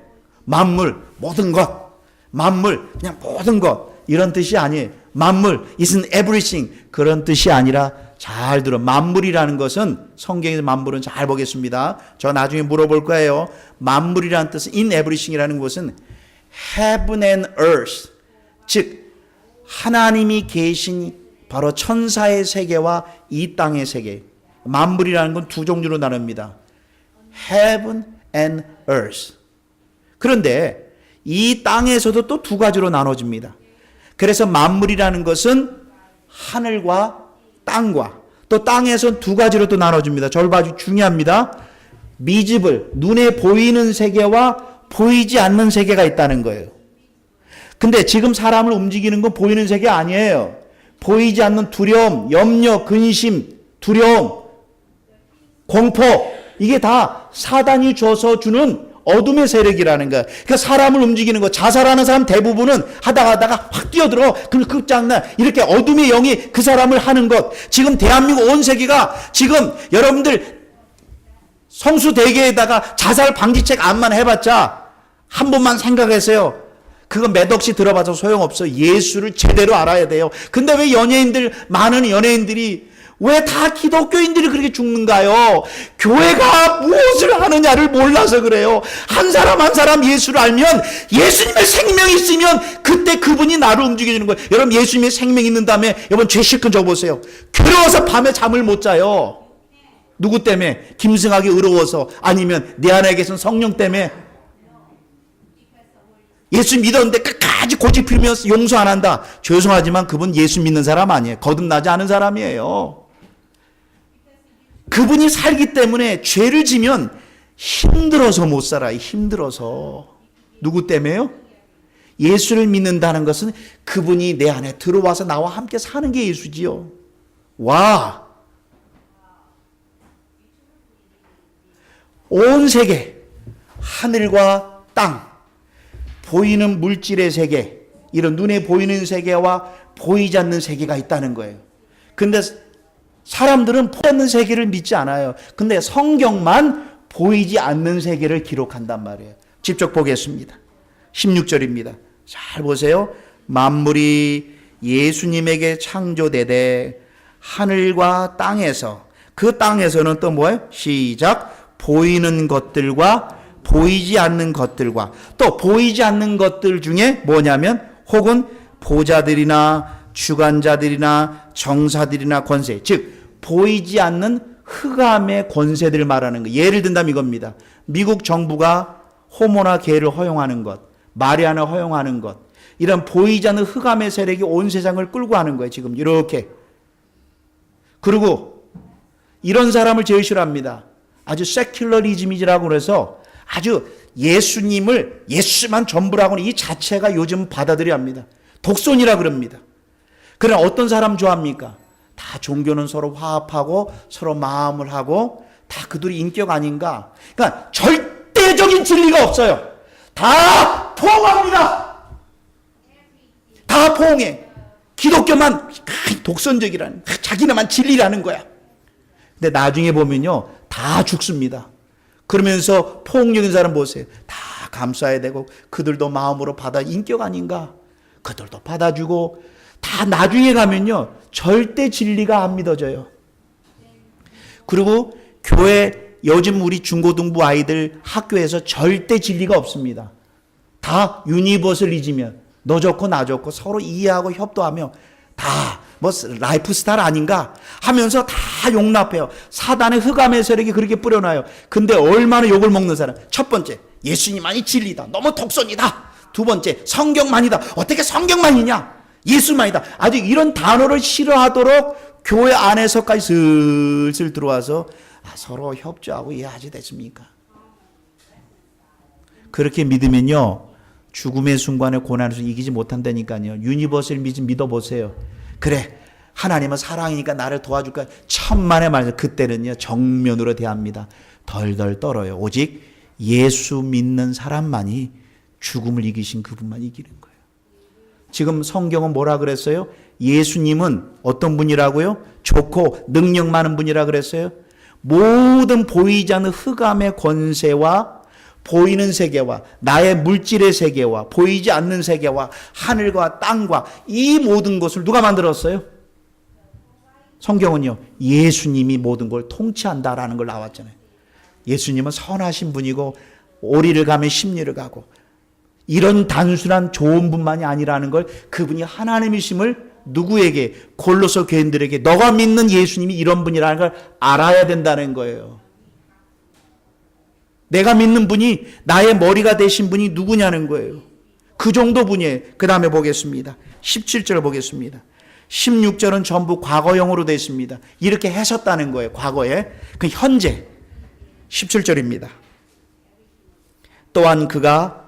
만물, 모든 것. 만물, 그냥 모든 것. 이런 뜻이 아니에요. 만물, isn't everything. 그런 뜻이 아니라 잘 들어. 만물이라는 것은, 성경에서 만물은 잘 보겠습니다. 저 나중에 물어볼 거예요. 만물이라는 뜻은 in everything이라는 것은 heaven and earth. 즉, 하나님이 계신 바로 천사의 세계와 이 땅의 세계. 만물이라는 건 두 종류로 나눕니다. Heaven and earth. 그런데 이 땅에서도 또 두 가지로 나눠집니다. 그래서 만물이라는 것은 하늘과 땅과, 또 땅에서 두 가지로 또 나눠집니다. 저를 봐주 중요합니다. 미지블, 눈에 보이는 세계와 보이지 않는 세계가 있다는 거예요. 근데 지금 사람을 움직이는 건 보이는 세계 아니에요. 보이지 않는 두려움, 염려, 근심, 두려움, 공포, 이게 다 사단이 줘서 주는 어둠의 세력이라는 거야. 그러니까 사람을 움직이는 거, 자살하는 사람 대부분은 하다가 확 뛰어들어. 그럼 끝장나. 이렇게 어둠의 영이 그 사람을 하는 것. 지금 대한민국 온 세계가 지금 여러분들 성수대계에다가 자살 방지책 안만 해봤자 한 번만 생각하세요. 그거 몇 억씩 들어봐서 소용없어. 예수를 제대로 알아야 돼요. 근데 왜 많은 연예인들이 왜 다 기독교인들이 그렇게 죽는가요? 교회가 무엇을 하느냐를 몰라서 그래요. 한 사람 한 사람 예수를 알면, 예수님의 생명이 있으면 그때 그분이 나를 움직여주는 거예요. 여러분, 예수님의 생명이 있는 다음에 여러분 죄 실컷 적어보세요. 괴로워서 밤에 잠을 못 자요. 누구 때문에? 김승학이 의로워서, 아니면 내 안에 계신 성령 때문에. 예수 믿었는데 끝까지 고집 피우면서 용서 안 한다. 죄송하지만 그분 예수 믿는 사람 아니에요. 거듭나지 않은 사람이에요. 그분이 살기 때문에 죄를 지면 힘들어서 못 살아요. 힘들어서. 누구 때문에요? 예수를 믿는다는 것은 그분이 내 안에 들어와서 나와 함께 사는 게 예수지요. 와! 온 세계, 하늘과 땅, 보이는 물질의 세계, 이런 눈에 보이는 세계와 보이지 않는 세계가 있다는 거예요. 근데 사람들은 보이지 않는 세계를 믿지 않아요. 근데 성경만 보이지 않는 세계를 기록한단 말이에요. 직접 보겠습니다. 16절입니다. 잘 보세요. 만물이 예수님에게 창조되되 하늘과 땅에서, 그 땅에서는 또 뭐예요? 시작. 보이는 것들과 보이지 않는 것들과, 또 보이지 않는 것들 중에 뭐냐면 혹은 보좌들이나 주관자들이나 정사들이나 권세, 즉 보이지 않는 흑암의 권세들 말하는 거. 예를 든다면 이겁니다. 미국 정부가 호모나 게이를 허용하는 것, 마리아나 허용하는 것, 이런 보이지 않는 흑암의 세력이 온 세상을 끌고 가는 거예요. 지금 이렇게. 그리고 이런 사람을 제일 싫어합니다. 아주 세큘러리즘이라고 그래서 아주 예수만 전부라고 하는 이 자체가 요즘 받아들여야 합니다. 독선이라 그럽니다. 그러나 어떤 사람 좋아합니까? 다 종교는 서로 화합하고 서로 마음을 하고 다 그들이 인격 아닌가? 그러니까 절대적인 진리가 없어요. 다 포옹합니다. 다 포옹해. 기독교만 독선적이라는, 자기네만 진리라는 거야. 근데 나중에 보면요, 다 죽습니다. 그러면서 포옹적인 사람 보세요. 다 감싸야 되고 그들도 마음으로 받아, 인격 아닌가? 그들도 받아주고, 다 나중에 가면요 절대 진리가 안 믿어져요. 그리고 교회, 요즘 우리 중고등부 아이들 학교에서 절대 진리가 없습니다. 다 유니버설리즘이야. 너 좋고 나 좋고 서로 이해하고 협도하며 다 뭐 라이프 스타일 아닌가 하면서 다 용납해요. 사단의 흑암의 세력이 그렇게 뿌려놔요. 근데 얼마나 욕을 먹는 사람. 첫 번째, 예수님만이 진리다. 너무 독선이다. 두 번째, 성경만이다. 어떻게 성경만이냐? 예수만이다. 아주 이런 단어를 싫어하도록 교회 안에서까지 슬슬 들어와서 서로 협조하고 이해하지 됐습니까? 그렇게 믿으면요 죽음의 순간에 고난에서 이기지 못한다니까요. 유니버설리즘 믿어보세요. 그래, 하나님은 사랑이니까 나를 도와줄까? 천만의 말씀. 그때는요 정면으로 대합니다. 덜덜 떨어요. 오직 예수 믿는 사람만이 죽음을 이기신 그분만 이기는 거예요. 지금 성경은 뭐라 그랬어요? 예수님은 어떤 분이라고요? 좋고 능력 많은 분이라 그랬어요? 모든 보이지 않는 흑암의 권세와 보이는 세계와 나의 물질의 세계와 보이지 않는 세계와 하늘과 땅과 이 모든 것을 누가 만들었어요? 성경은요 예수님이 모든 걸 통치한다라는 걸 나왔잖아요. 예수님은 선하신 분이고 오리를 가면 십리를 가고 이런 단순한 좋은 분만이 아니라는 걸, 그분이 하나님이심을 누구에게? 골로새 교인들에게 너가 믿는 예수님이 이런 분이라는 걸 알아야 된다는 거예요. 내가 믿는 분이, 나의 머리가 되신 분이 누구냐는 거예요. 그 정도 분이에요. 그 다음에 보겠습니다. 17절 보겠습니다. 16절은 전부 과거형으로 되어 있습니다. 이렇게 하셨다는 거예요. 과거에. 그 현재 17절입니다. 또한 그가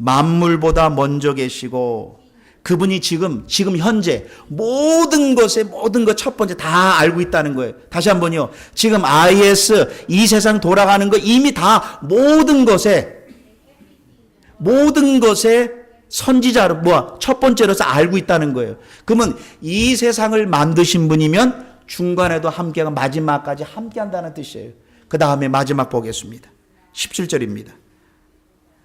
만물보다 먼저 계시고, 그분이 지금 현재 모든 것 첫 번째 다 알고 있다는 거예요. 다시 한번요. 지금 IS, 이 세상 돌아가는 거 이미 다 모든 것에 선지자로, 첫 번째로서 알고 있다는 거예요. 그러면 이 세상을 만드신 분이면 중간에도 함께하고 마지막까지 함께한다는 뜻이에요. 그 다음에 마지막 보겠습니다. 17절입니다.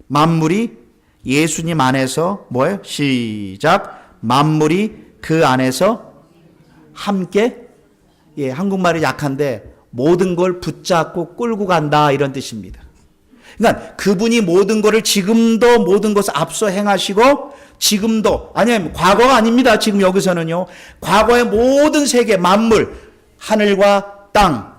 만물이 예수님 안에서 뭐예요? 시작. 만물이 그 안에서 함께, 한국말이 약한데 모든 걸 붙잡고 끌고 간다 이런 뜻입니다. 그러니까 그분이 모든 것을 지금도 모든 것을 앞서 행하시고 지금도, 아니면 과거가 아닙니다. 지금 여기서는요. 과거의 모든 세계 만물, 하늘과 땅,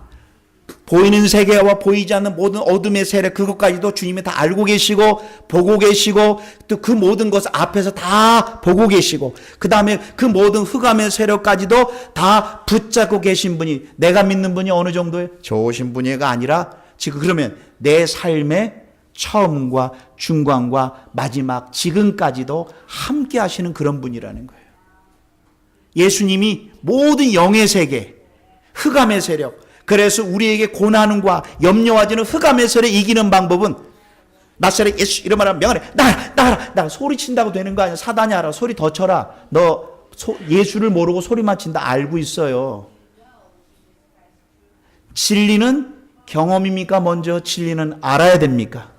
보이는 세계와 보이지 않는 모든 어둠의 세력, 그것까지도 주님이 다 알고 계시고 보고 계시고 또 그 모든 것을 앞에서 다 보고 계시고 그 다음에 그 모든 흑암의 세력까지도 다 붙잡고 계신 분이, 내가 믿는 분이 어느 정도의 좋으신 분이가 아니라 지금 그러면 내 삶의 처음과 중간과 마지막 지금까지도 함께 하시는 그런 분이라는 거예요. 예수님이 모든 영의 세계, 흑암의 세력, 그래서 우리에게 고난과 염려와 지는 흑암의 세력을 이기는 방법은 나사렛 예수 이런 말 하면 명하래. 나가라. 소리친다고 되는 거 아니야. 사단이 알아. 소리 더 쳐라. 너 예수를 모르고 소리만 친다. 알고 있어요. 진리는 경험입니까? 먼저 진리는 알아야 됩니까?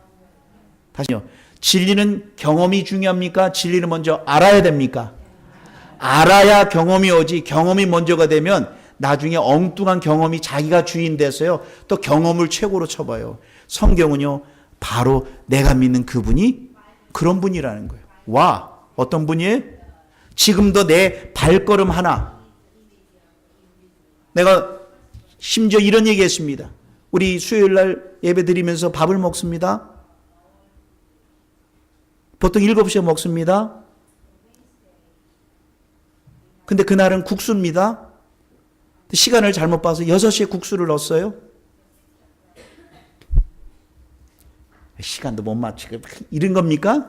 다시요. 진리는 경험이 중요합니까? 진리는 먼저 알아야 됩니까? 알아야 경험이 오지. 경험이 먼저가 되면 나중에 엉뚱한 경험이 자기가 주인 돼서요. 또 경험을 최고로 쳐봐요. 성경은요. 바로 내가 믿는 그분이 그런 분이라는 거예요. 와, 어떤 분이에요? 지금도 내 발걸음 하나. 내가 심지어 이런 얘기 했습니다. 우리 수요일 날 예배 드리면서 밥을 먹습니다. 보통 7시에 먹습니다. 근데 그날은 국수입니다. 시간을 잘못 봐서 6시에 국수를 넣었어요. 시간도 못 맞추고 이런 겁니까?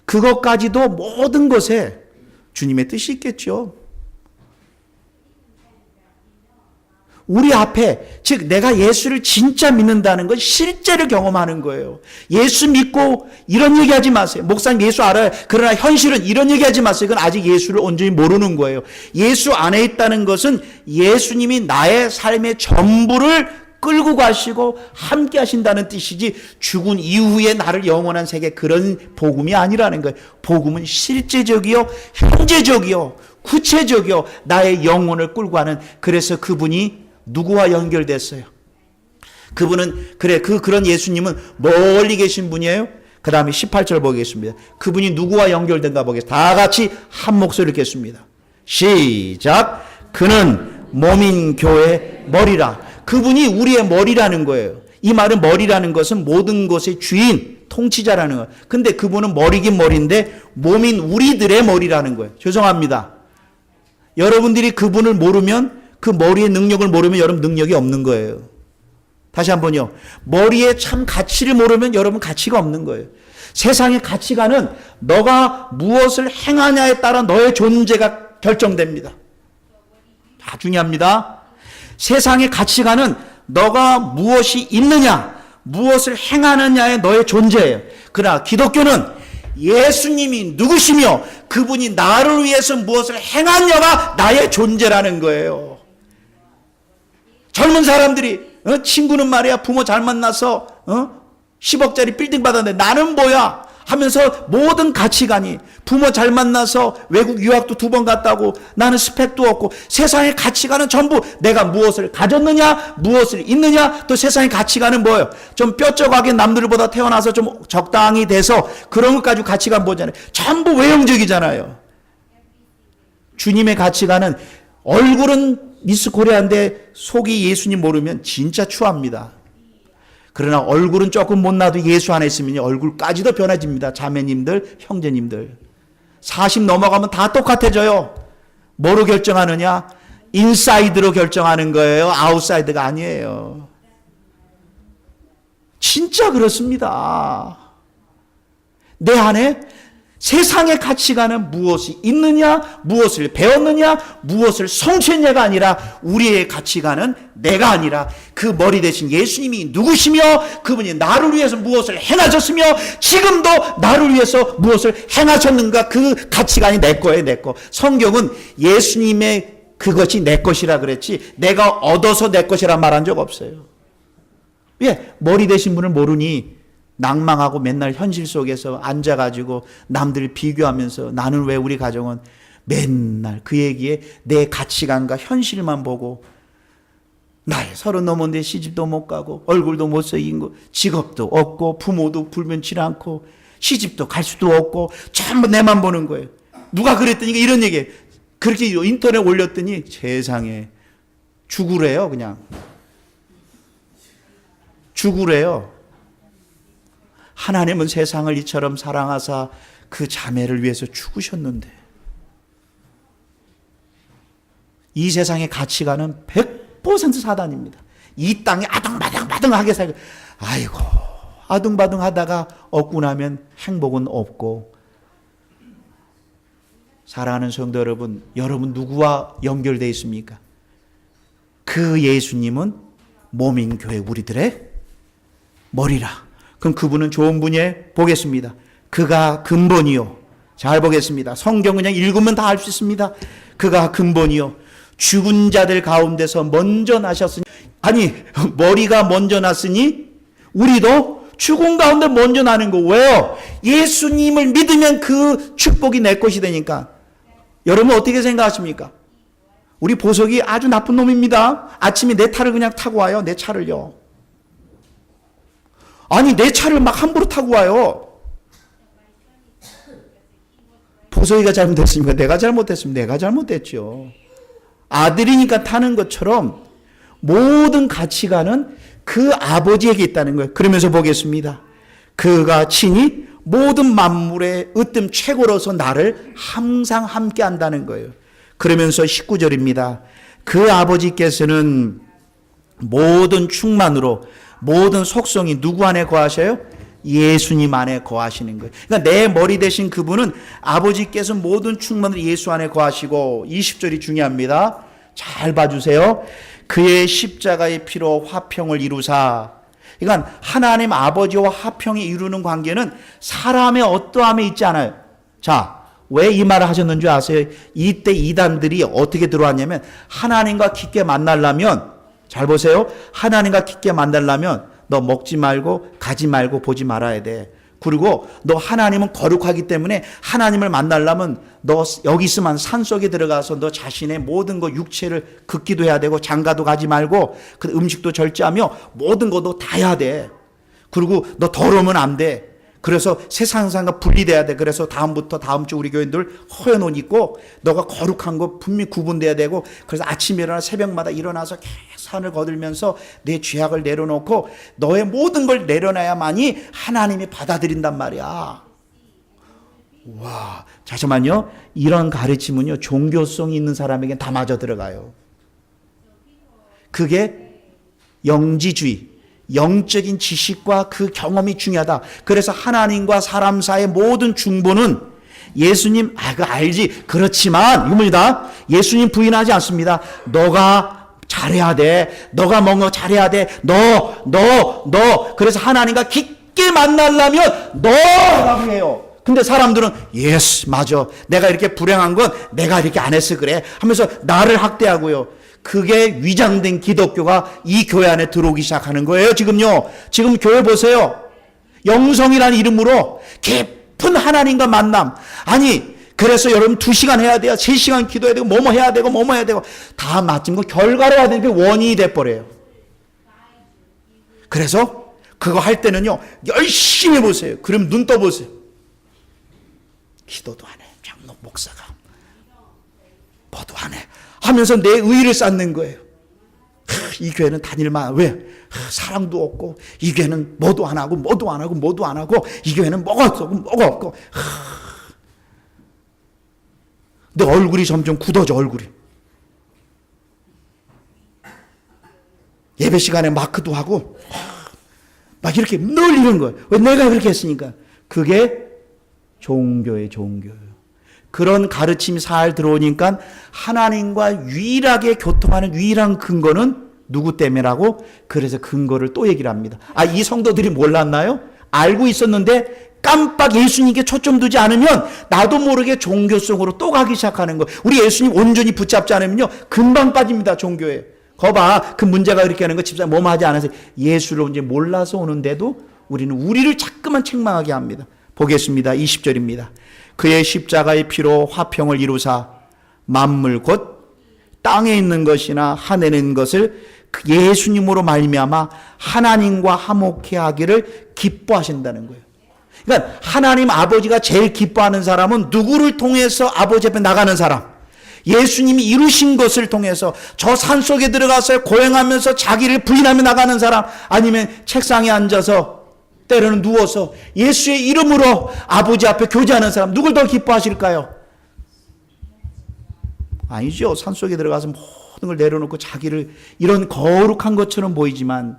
그것까지도 모든 것에 주님의 뜻이 있겠죠. 우리 앞에, 즉 내가 예수를 진짜 믿는다는 건 실제를 경험하는 거예요. 예수 믿고 이런 얘기하지 마세요. 목사님 예수 알아요. 그러나 현실은 이런 얘기하지 마세요. 그건 아직 예수를 온전히 모르는 거예요. 예수 안에 있다는 것은 예수님이 나의 삶의 전부를 끌고 가시고 함께 하신다는 뜻이지, 죽은 이후에 나를 영원한 세계, 그런 복음이 아니라는 거예요. 복음은 실제적이요, 현재적이요, 구체적이요, 나의 영혼을 끌고 가는. 그래서 그분이 누구와 연결됐어요? 그분은, 그런 예수님은 멀리 계신 분이에요. 그 다음에 18절 보겠습니다. 그분이 누구와 연결된가 보겠습니다. 다 같이 한 목소리 읽겠습니다. 시작. 그는 몸인 교회의 머리라. 그분이 우리의 머리라는 거예요. 이 말은 머리라는 것은 모든 것의 주인, 통치자라는 거예요. 근데 그분은 머리긴 머리인데 몸인 우리들의 머리라는 거예요. 죄송합니다. 여러분들이 그분을 모르면, 그 머리의 능력을 모르면 여러분 능력이 없는 거예요. 다시 한번요. 머리의 참 가치를 모르면 여러분 가치가 없는 거예요. 세상의 가치관은 너가 무엇을 행하냐에 따라 너의 존재가 결정됩니다. 다 중요합니다. 세상의 가치관은 너가 무엇이 있느냐, 무엇을 행하느냐에 너의 존재예요. 그러나 기독교는 예수님이 누구시며 그분이 나를 위해서 무엇을 행하냐가 나의 존재라는 거예요. 젊은 사람들이 친구는 말이야 부모 잘 만나서 10억짜리 빌딩 받았는데 나는 뭐야 하면서 모든 가치관이, 부모 잘 만나서 외국 유학도 2번 갔다 오고 나는 스펙도 없고, 세상의 가치관은 전부 내가 무엇을 가졌느냐, 무엇을 있느냐, 또 세상의 가치관은 뭐예요? 좀 뼈쩍하게 남들보다 태어나서 좀 적당히 돼서 그런 것 가지고 가치관 보잖아요. 전부 외형적이잖아요. 주님의 가치관은, 얼굴은 미스 코리아인데 속이 예수님 모르면 진짜 추합니다. 그러나 얼굴은 조금 못나도 예수 안에 있으면 얼굴까지도 변해집니다. 자매님들, 형제님들. 40 넘어가면 다 똑같아져요. 뭐로 결정하느냐? 인사이드로 결정하는 거예요. 아웃사이드가 아니에요. 진짜 그렇습니다. 내 안에 세상의 가치관은 무엇이 있느냐, 무엇을 배웠느냐, 무엇을 성취했냐가 아니라, 우리의 가치관은 내가 아니라 그 머리 대신 예수님이 누구시며 그분이 나를 위해서 무엇을 행하셨으며 지금도 나를 위해서 무엇을 행하셨는가, 그 가치관이 내 거예요. 내 거. 성경은 예수님의 그것이 내 것이라 그랬지 내가 얻어서 내 것이라 말한 적 없어요. 왜? 머리 대신 분을 모르니 낭망하고 맨날 현실 속에서 앉아가지고 남들 비교하면서, 나는 왜 우리 가정은 맨날 그 얘기에 내 가치관과 현실만 보고, 나이 30 넘었는데 시집도 못 가고 얼굴도 못생기고 직업도 없고 부모도 불면치 않고 시집도 갈 수도 없고 전부 내만 보는 거예요. 누가 그랬더니 이런 얘기예요. 그렇게 인터넷 올렸더니 세상에 죽으래요. 그냥 죽으래요. 하나님은 세상을 이처럼 사랑하사 그 자매를 위해서 죽으셨는데, 이 세상의 가치관은 100% 사단입니다. 이 땅에 아등바등하게 살고, 아이고 아등바등하다가 얻고 나면 행복은 없고. 사랑하는 성도 여러분, 여러분 누구와 연결되어 있습니까? 그 예수님은 몸인 교회 우리들의 머리라. 그럼 그분은 좋은 분이에요? 보겠습니다. 그가 근본이요. 잘 보겠습니다. 성경 그냥 읽으면 다 알 수 있습니다. 그가 근본이요. 죽은 자들 가운데서 먼저 나셨으니, 아니 머리가 먼저 났으니 우리도 죽은 가운데 먼저 나는 거. 왜요? 예수님을 믿으면 그 축복이 내 것이 되니까. 여러분 어떻게 생각하십니까? 우리 보석이 아주 나쁜 놈입니다. 아침에 내 차를 그냥 타고 와요. 내 차를요. 아니 내 차를 막 함부로 타고 와요. 보석이가 잘못했습니까? 내가 잘못했습니다. 내가 잘못했죠. 아들이니까 타는 것처럼 모든 가치관은 그 아버지에게 있다는 거예요. 그러면서 보겠습니다. 그가 친히 모든 만물의 으뜸 최고로서 나를 항상 함께 한다는 거예요. 그러면서 19절입니다. 그 아버지께서는 모든 충만으로 모든 속성이 누구 안에 거하셔요? 예수님 안에 거하시는 거예요. 그러니까 내 머리 대신 그분은 아버지께서 모든 충만으로 예수 안에 거하시고, 20절이 중요합니다. 잘 봐주세요. 그의 십자가의 피로 화평을 이루사. 그러니까 하나님 아버지와 화평이 이루는 관계는 사람의 어떠함에 있지 않아요. 자, 왜 이 말을 하셨는 줄 아세요? 이때 이단들이 어떻게 들어왔냐면, 하나님과 깊게 만나려면, 잘 보세요. 하나님과 깊게 만나려면 너 먹지 말고 가지 말고 보지 말아야 돼. 그리고 너 하나님은 거룩하기 때문에 하나님을 만나려면 너 여기 있으면 산속에 들어가서 너 자신의 모든 거 육체를 긋기도 해야 되고 장가도 가지 말고 그 음식도 절제하며 모든 것도 다 해야 돼. 그리고 너 더러우면 안 돼. 그래서 세상 사람과 분리돼야 돼. 그래서 다음부터 다음 주 우리 교인들 허연 옷 입고 너가 거룩한 거 분명히 구분돼야 되고, 그래서 아침에 일어나 새벽마다 일어나서 계속 산을 거들면서 내 죄악을 내려놓고 너의 모든 걸 내려놔야만이 하나님이 받아들인단 말이야. 와, 잠시만요. 이런 가르침은요, 종교성이 있는 사람에겐 다 맞아 들어가요. 그게 영지주의, 영적인 지식과 그 경험이 중요하다. 그래서 하나님과 사람 사이의 모든 중보는 예수님, 그거 알지. 그렇지만, 이겁니다. 예수님 부인하지 않습니다. 너가 잘해야 돼. 너가 뭔가 잘해야 돼. 너. 그래서 하나님과 깊게 만나려면 너라고 해요. 근데 사람들은 예스, 맞아. 내가 이렇게 불행한 건 내가 이렇게 안 해서 그래 하면서 나를 학대하고요. 그게 위장된 기독교가 이 교회 안에 들어오기 시작하는 거예요. 지금요. 지금 교회 보세요. 영성이라는 이름으로 깊은 하나님과 만남. 아니, 그래서 여러분 2시간 해야 돼요. 3시간 기도해야 되고 뭐뭐 해야 되고 뭐뭐 해야 되고 다 맞은 거 결과로 해야 되는 게 원인이 돼버려요. 그래서 그거 할 때는요, 열심히 보세요. 그럼 눈 떠보세요. 기도도 안 해. 장로 목사가 뭐도 안 해 하면서 내 의의를 쌓는 거예요. 이 교회는 다닐만. 왜? 사랑도 없고, 이 교회는 뭐도 안 하고 뭐도 안 하고 뭐도 안 하고, 이 교회는 뭐가 없고 뭐가 없고. 내 얼굴이 점점 굳어져. 얼굴이. 예배 시간에 마크도 하고 막 이렇게 늘 이런 거예요. 왜? 내가 그렇게 했으니까. 그게 종교예요. 종교예요. 그런 가르침이 잘 들어오니까 하나님과 유일하게 교통하는 유일한 근거는 누구 때문이라고? 그래서 근거를 또 얘기를 합니다. 이 성도들이 몰랐나요? 알고 있었는데 깜빡 예수님께 초점 두지 않으면 나도 모르게 종교 속으로 또 가기 시작하는 거예요. 우리 예수님 온전히 붙잡지 않으면요, 금방 빠집니다. 종교에. 거봐, 그 문제가 그렇게 하는 거 집사님 뭐뭐 하지 않아서 예수를 이제 몰라서 오는데도 우리는 우리를 자꾸만 책망하게 합니다. 보겠습니다. 20절입니다. 그의 십자가의 피로 화평을 이루사 만물 곧 땅에 있는 것이나 하늘에 있는 것을 예수님으로 말미암아 하나님과 화목케 하기를 기뻐하신다는 거예요. 그러니까 하나님 아버지가 제일 기뻐하는 사람은 누구를 통해서 아버지 앞에 나가는 사람? 예수님이 이루신 것을 통해서 저 산속에 들어가서 고행하면서 자기를 부인하며 나가는 사람, 아니면 책상에 앉아서 때로는 누워서 예수의 이름으로 아버지 앞에 교제하는 사람, 누굴 더 기뻐하실까요? 아니죠. 산속에 들어가서 모든 걸 내려놓고 자기를 이런 거룩한 것처럼 보이지만,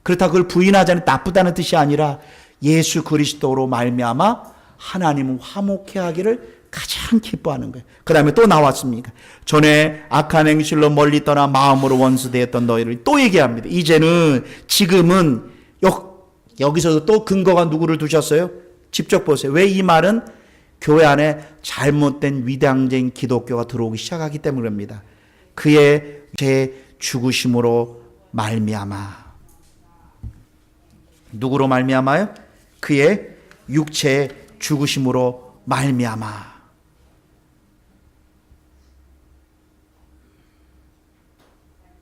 그렇다고 그걸 부인하자니 나쁘다는 뜻이 아니라 예수 그리스도로 말미암아 하나님은 화목케 하기를 가장 기뻐하는 거예요. 그 다음에 또 나왔습니까? 전에 악한 행실로 멀리 떠나 마음으로 원수되었던 너희를 또 얘기합니다. 지금은 여기서도 또 근거가 누구를 두셨어요? 직접 보세요. 왜 이 말은 교회 안에 잘못된 위장적인 기독교가 들어오기 시작하기 때문입니다. 그의 제 죽으심으로 말미암아. 누구로 말미암아요? 그의 육체의 죽으심으로 말미암아.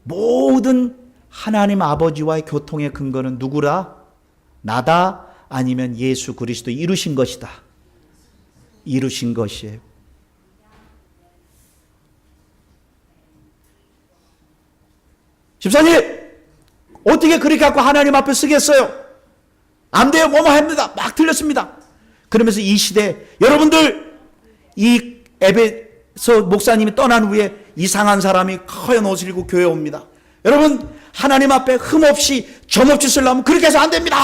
모든 하나님 아버지와의 교통의 근거는 누구라? 나다 아니면 예수 그리스도 이루신 것이다. 이루신 것이에요. 집사님, 어떻게 그렇게 갖고 하나님 앞에 쓰겠어요? 안 돼요. 뭐뭐 합니다. 막 틀렸습니다. 그러면서 이 시대 여러분들, 이 에베소 목사님이 떠난 후에 이상한 사람이 커연 옷을 입고 교회에 옵니다. 여러분, 하나님 앞에 흠없이 점없이 쓰려면 그렇게 해서 안 됩니다.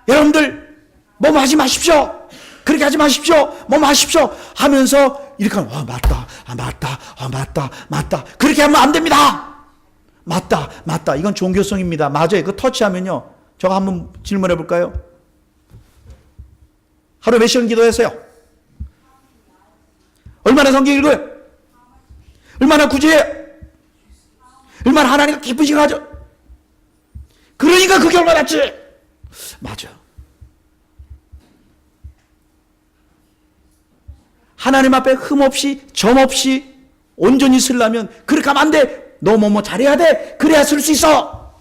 여러분들 뭐뭐 하지 마십시오. 그렇게 하지 마십시오. 뭐뭐 하십시오 하면서 이렇게 하면 맞다 그렇게 하면 안 됩니다. 맞다 이건 종교성입니다. 맞아요. 그거 터치하면요, 저거 한번 질문해 볼까요? 하루 몇 시간 기도했어요? 얼마나 성경 읽어요? 얼마나 구제해요? 얼마나 하나님과 기쁜 시간 하죠? 그러니까 그 결과 났지. 맞아. 하나님 앞에 흠없이 점없이 온전히 쓰려면 그렇게 하면 안 돼. 너 뭐뭐 잘해야 돼. 그래야 쓸 수 있어.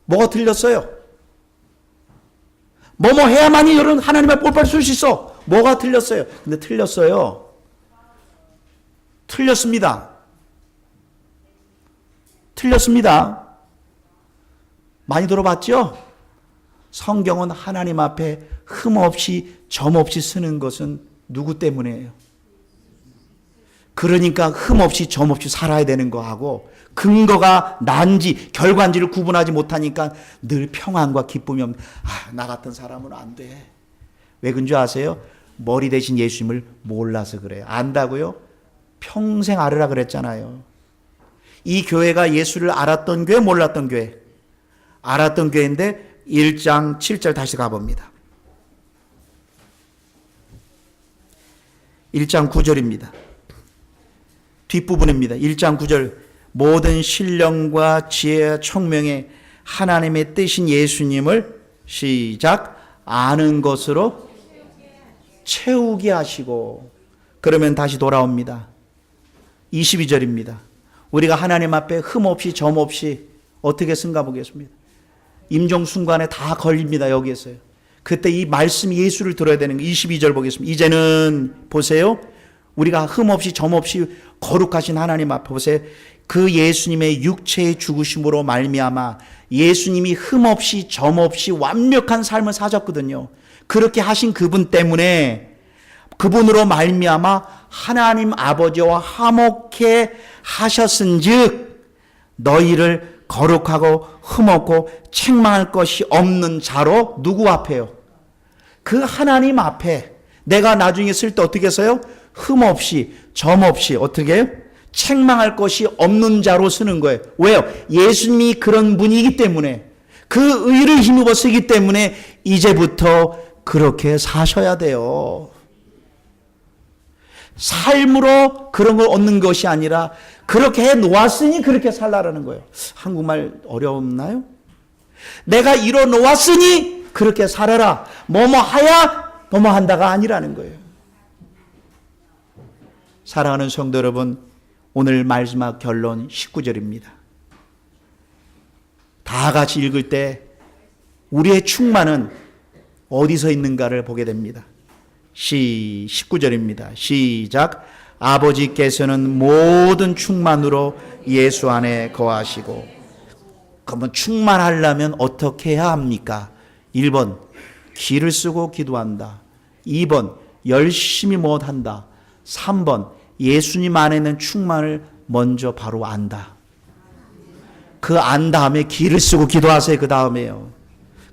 뭐가 틀렸어요? 뭐뭐 해야만이 여러분 하나님 앞에 꼴빨 쓸 수 있어. 뭐가 틀렸어요? 근데 틀렸어요. 틀렸습니다. 많이 들어봤죠? 성경은 하나님 앞에 흠없이 점없이 쓰는 것은 누구 때문이에요? 그러니까 흠없이 점없이 살아야 되는 거하고 근거가 난지 결과인지를 구분하지 못하니까 늘 평안과 기쁨이 없는, 나 같은 사람은 안 돼. 왜 그런 줄 아세요? 머리 대신 예수님을 몰라서 그래요. 안다고요? 평생 알으라 그랬잖아요. 이 교회가 예수를 알았던 교회, 몰랐던 교회? 알았던 교회인데 1장 7절 다시 가봅니다. 1장 9절입니다. 뒷부분입니다. 1장 9절. 모든 신령과 지혜와 총명에 하나님의 뜻인 예수님을 시작 아는 것으로 채우게 하시고. 그러면 다시 돌아옵니다. 22절입니다. 우리가 하나님 앞에 흠없이 점없이 어떻게 쓴가 보겠습니다. 임종순간에 다 걸립니다. 여기에서요. 그때 이 말씀 예수를 들어야 되는 거. 22절 보겠습니다. 이제는 보세요. 우리가 흠없이 점없이 거룩하신 하나님 앞에 보세요. 그 예수님의 육체의 죽으심으로 말미암아 예수님이 흠없이 점없이 완벽한 삶을 사셨거든요. 그렇게 하신 그분 때문에 그분으로 말미암아 하나님 아버지와 화목해 하셨은즉 너희를 거룩하고 흠없고 책망할 것이 없는 자로 누구 앞에요? 그 하나님 앞에 내가 나중에 쓸 때 어떻게 써요? 흠없이 점없이 어떻게 해요? 책망할 것이 없는 자로 쓰는 거예요. 왜요? 예수님이 그런 분이기 때문에, 그 의를 힘입어 쓰기 때문에 이제부터 그렇게 사셔야 돼요. 삶으로 그런 걸 얻는 것이 아니라 그렇게 해 놓았으니 그렇게 살라라는 거예요. 한국말 어렵나요? 내가 이뤄 놓았으니 그렇게 살아라. 뭐뭐 하야 뭐뭐 한다가 아니라는 거예요. 사랑하는 성도 여러분, 오늘 마지막 결론 19절입니다. 다 같이 읽을 때 우리의 충만은 어디서 있는가를 보게 됩니다. 19절입니다. 시작. 아버지께서는 모든 충만으로 예수 안에 거하시고. 그러면 충만하려면 어떻게 해야 합니까? 1번 기를 쓰고 기도한다. 2번 열심히 무엇한다. 3번 예수님 안에 있는 충만을 먼저 바로 안다. 그 안 다음에 기를 쓰고 기도하세요. 그 다음에요.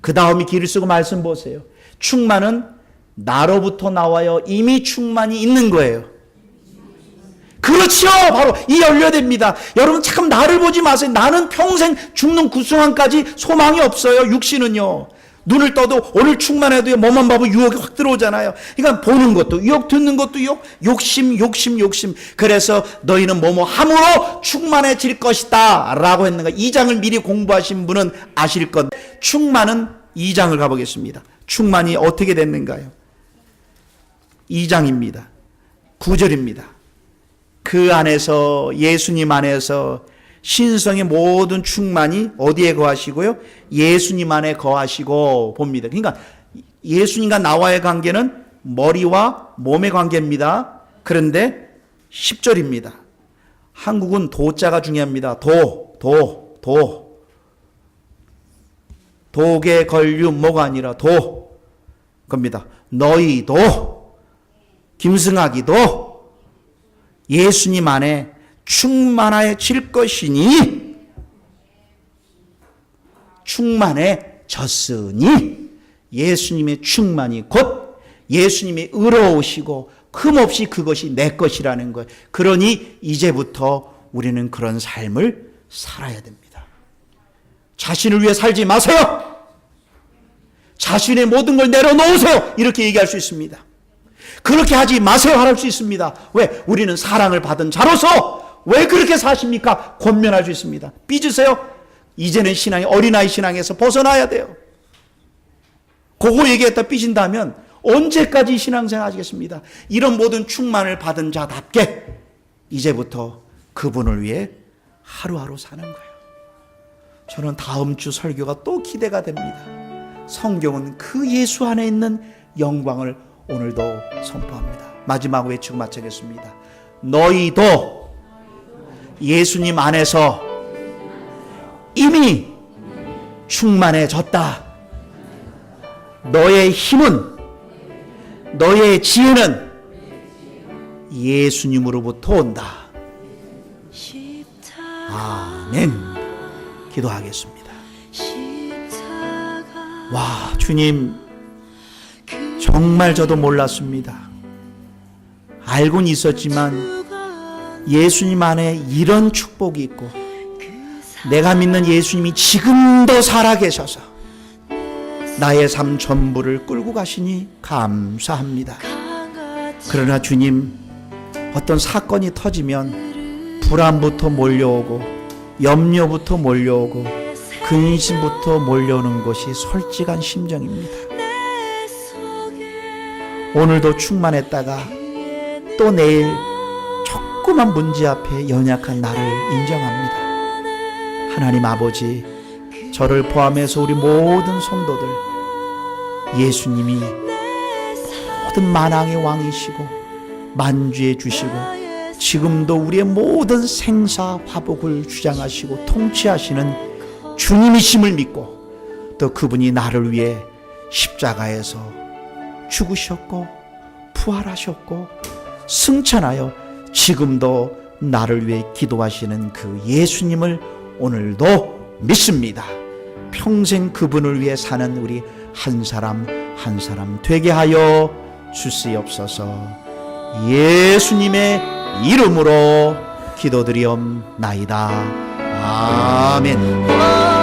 그 다음에 기를 쓰고 말씀 보세요. 충만은 나로부터 나와요. 이미 충만이 있는 거예요. 그렇죠. 바로 이 열려야 됩니다. 여러분 참 나를 보지 마세요. 나는 평생 죽는 그 순간까지 소망이 없어요. 육신은요. 눈을 떠도 오늘 충만해도 뭐만 봐도 유혹이 확 들어오잖아요. 그러니까 보는 것도 유혹, 듣는 것도 유혹, 욕심. 그래서 너희는 뭐뭐 함으로 충만해질 것이다 라고 했는 거. 2장을 미리 공부하신 분은 아실 것. 충만은 2장을 가보겠습니다. 충만이 어떻게 됐는가요? 2장입니다. 9절입니다. 그 안에서, 예수님 안에서 신성의 모든 충만이 어디에 거하시고요? 예수님 안에 거하시고 봅니다. 그러니까 예수님과 나와의 관계는 머리와 몸의 관계입니다. 그런데 10절입니다. 한국은 도자가 중요합니다. 독에 걸류 뭐가 아니라 겁니다. 너희도, 김승학이도 예수님 안에 충만해질 것이니, 충만해졌으니, 예수님의 충만이 곧 예수님이 의로우시고 흠없이 그것이 내 것이라는 거예요. 그러니 이제부터 우리는 그런 삶을 살아야 됩니다. 자신을 위해 살지 마세요. 자신의 모든 걸 내려놓으세요. 이렇게 얘기할 수 있습니다. 그렇게 하지 마세요 할 수 있습니다. 왜? 우리는 사랑을 받은 자로서 왜 그렇게 사십니까? 권면할 수 있습니다. 삐지세요? 이제는 신앙이 어린아이 신앙에서 벗어나야 돼요. 그거 얘기했다 삐진다면 언제까지 신앙생활 하시겠습니다? 이런 모든 충만을 받은 자답게 이제부터 그분을 위해 하루하루 사는 거예요. 저는 다음 주 설교가 또 기대가 됩니다. 성경은 그 예수 안에 있는 영광을 오늘도 선포합니다. 마지막 외치고 마치겠습니다. 너희도 예수님 안에서 이미 충만해졌다. 너의 힘은, 너의 지혜는 예수님으로부터 온다. 아멘. 기도하겠습니다. 와, 주님, 정말 저도 몰랐습니다. 알고는 있었지만 예수님 안에 이런 축복이 있고 내가 믿는 예수님이 지금도 살아계셔서 나의 삶 전부를 끌고 가시니 감사합니다. 그러나 주님, 어떤 사건이 터지면 불안부터 몰려오고 염려부터 몰려오고 근심부터 몰려오는 것이 솔직한 심정입니다. 오늘도 충만했다가 또 내일 조그만 문제 앞에 연약한 나를 인정합니다. 하나님 아버지, 저를 포함해서 우리 모든 성도들, 예수님이 모든 만왕의 왕이시고 만주해 주시고 지금도 우리의 모든 생사 화복을 주장하시고 통치하시는 주님이심을 믿고 또 그분이 나를 위해 십자가에서 죽으셨고 부활하셨고 승천하여 지금도 나를 위해 기도하시는 그 예수님을 오늘도 믿습니다. 평생 그분을 위해 사는 우리 한 사람 한 사람 되게 하여 주시옵소서. 예수님의 이름으로 기도드리옵나이다. 아멘.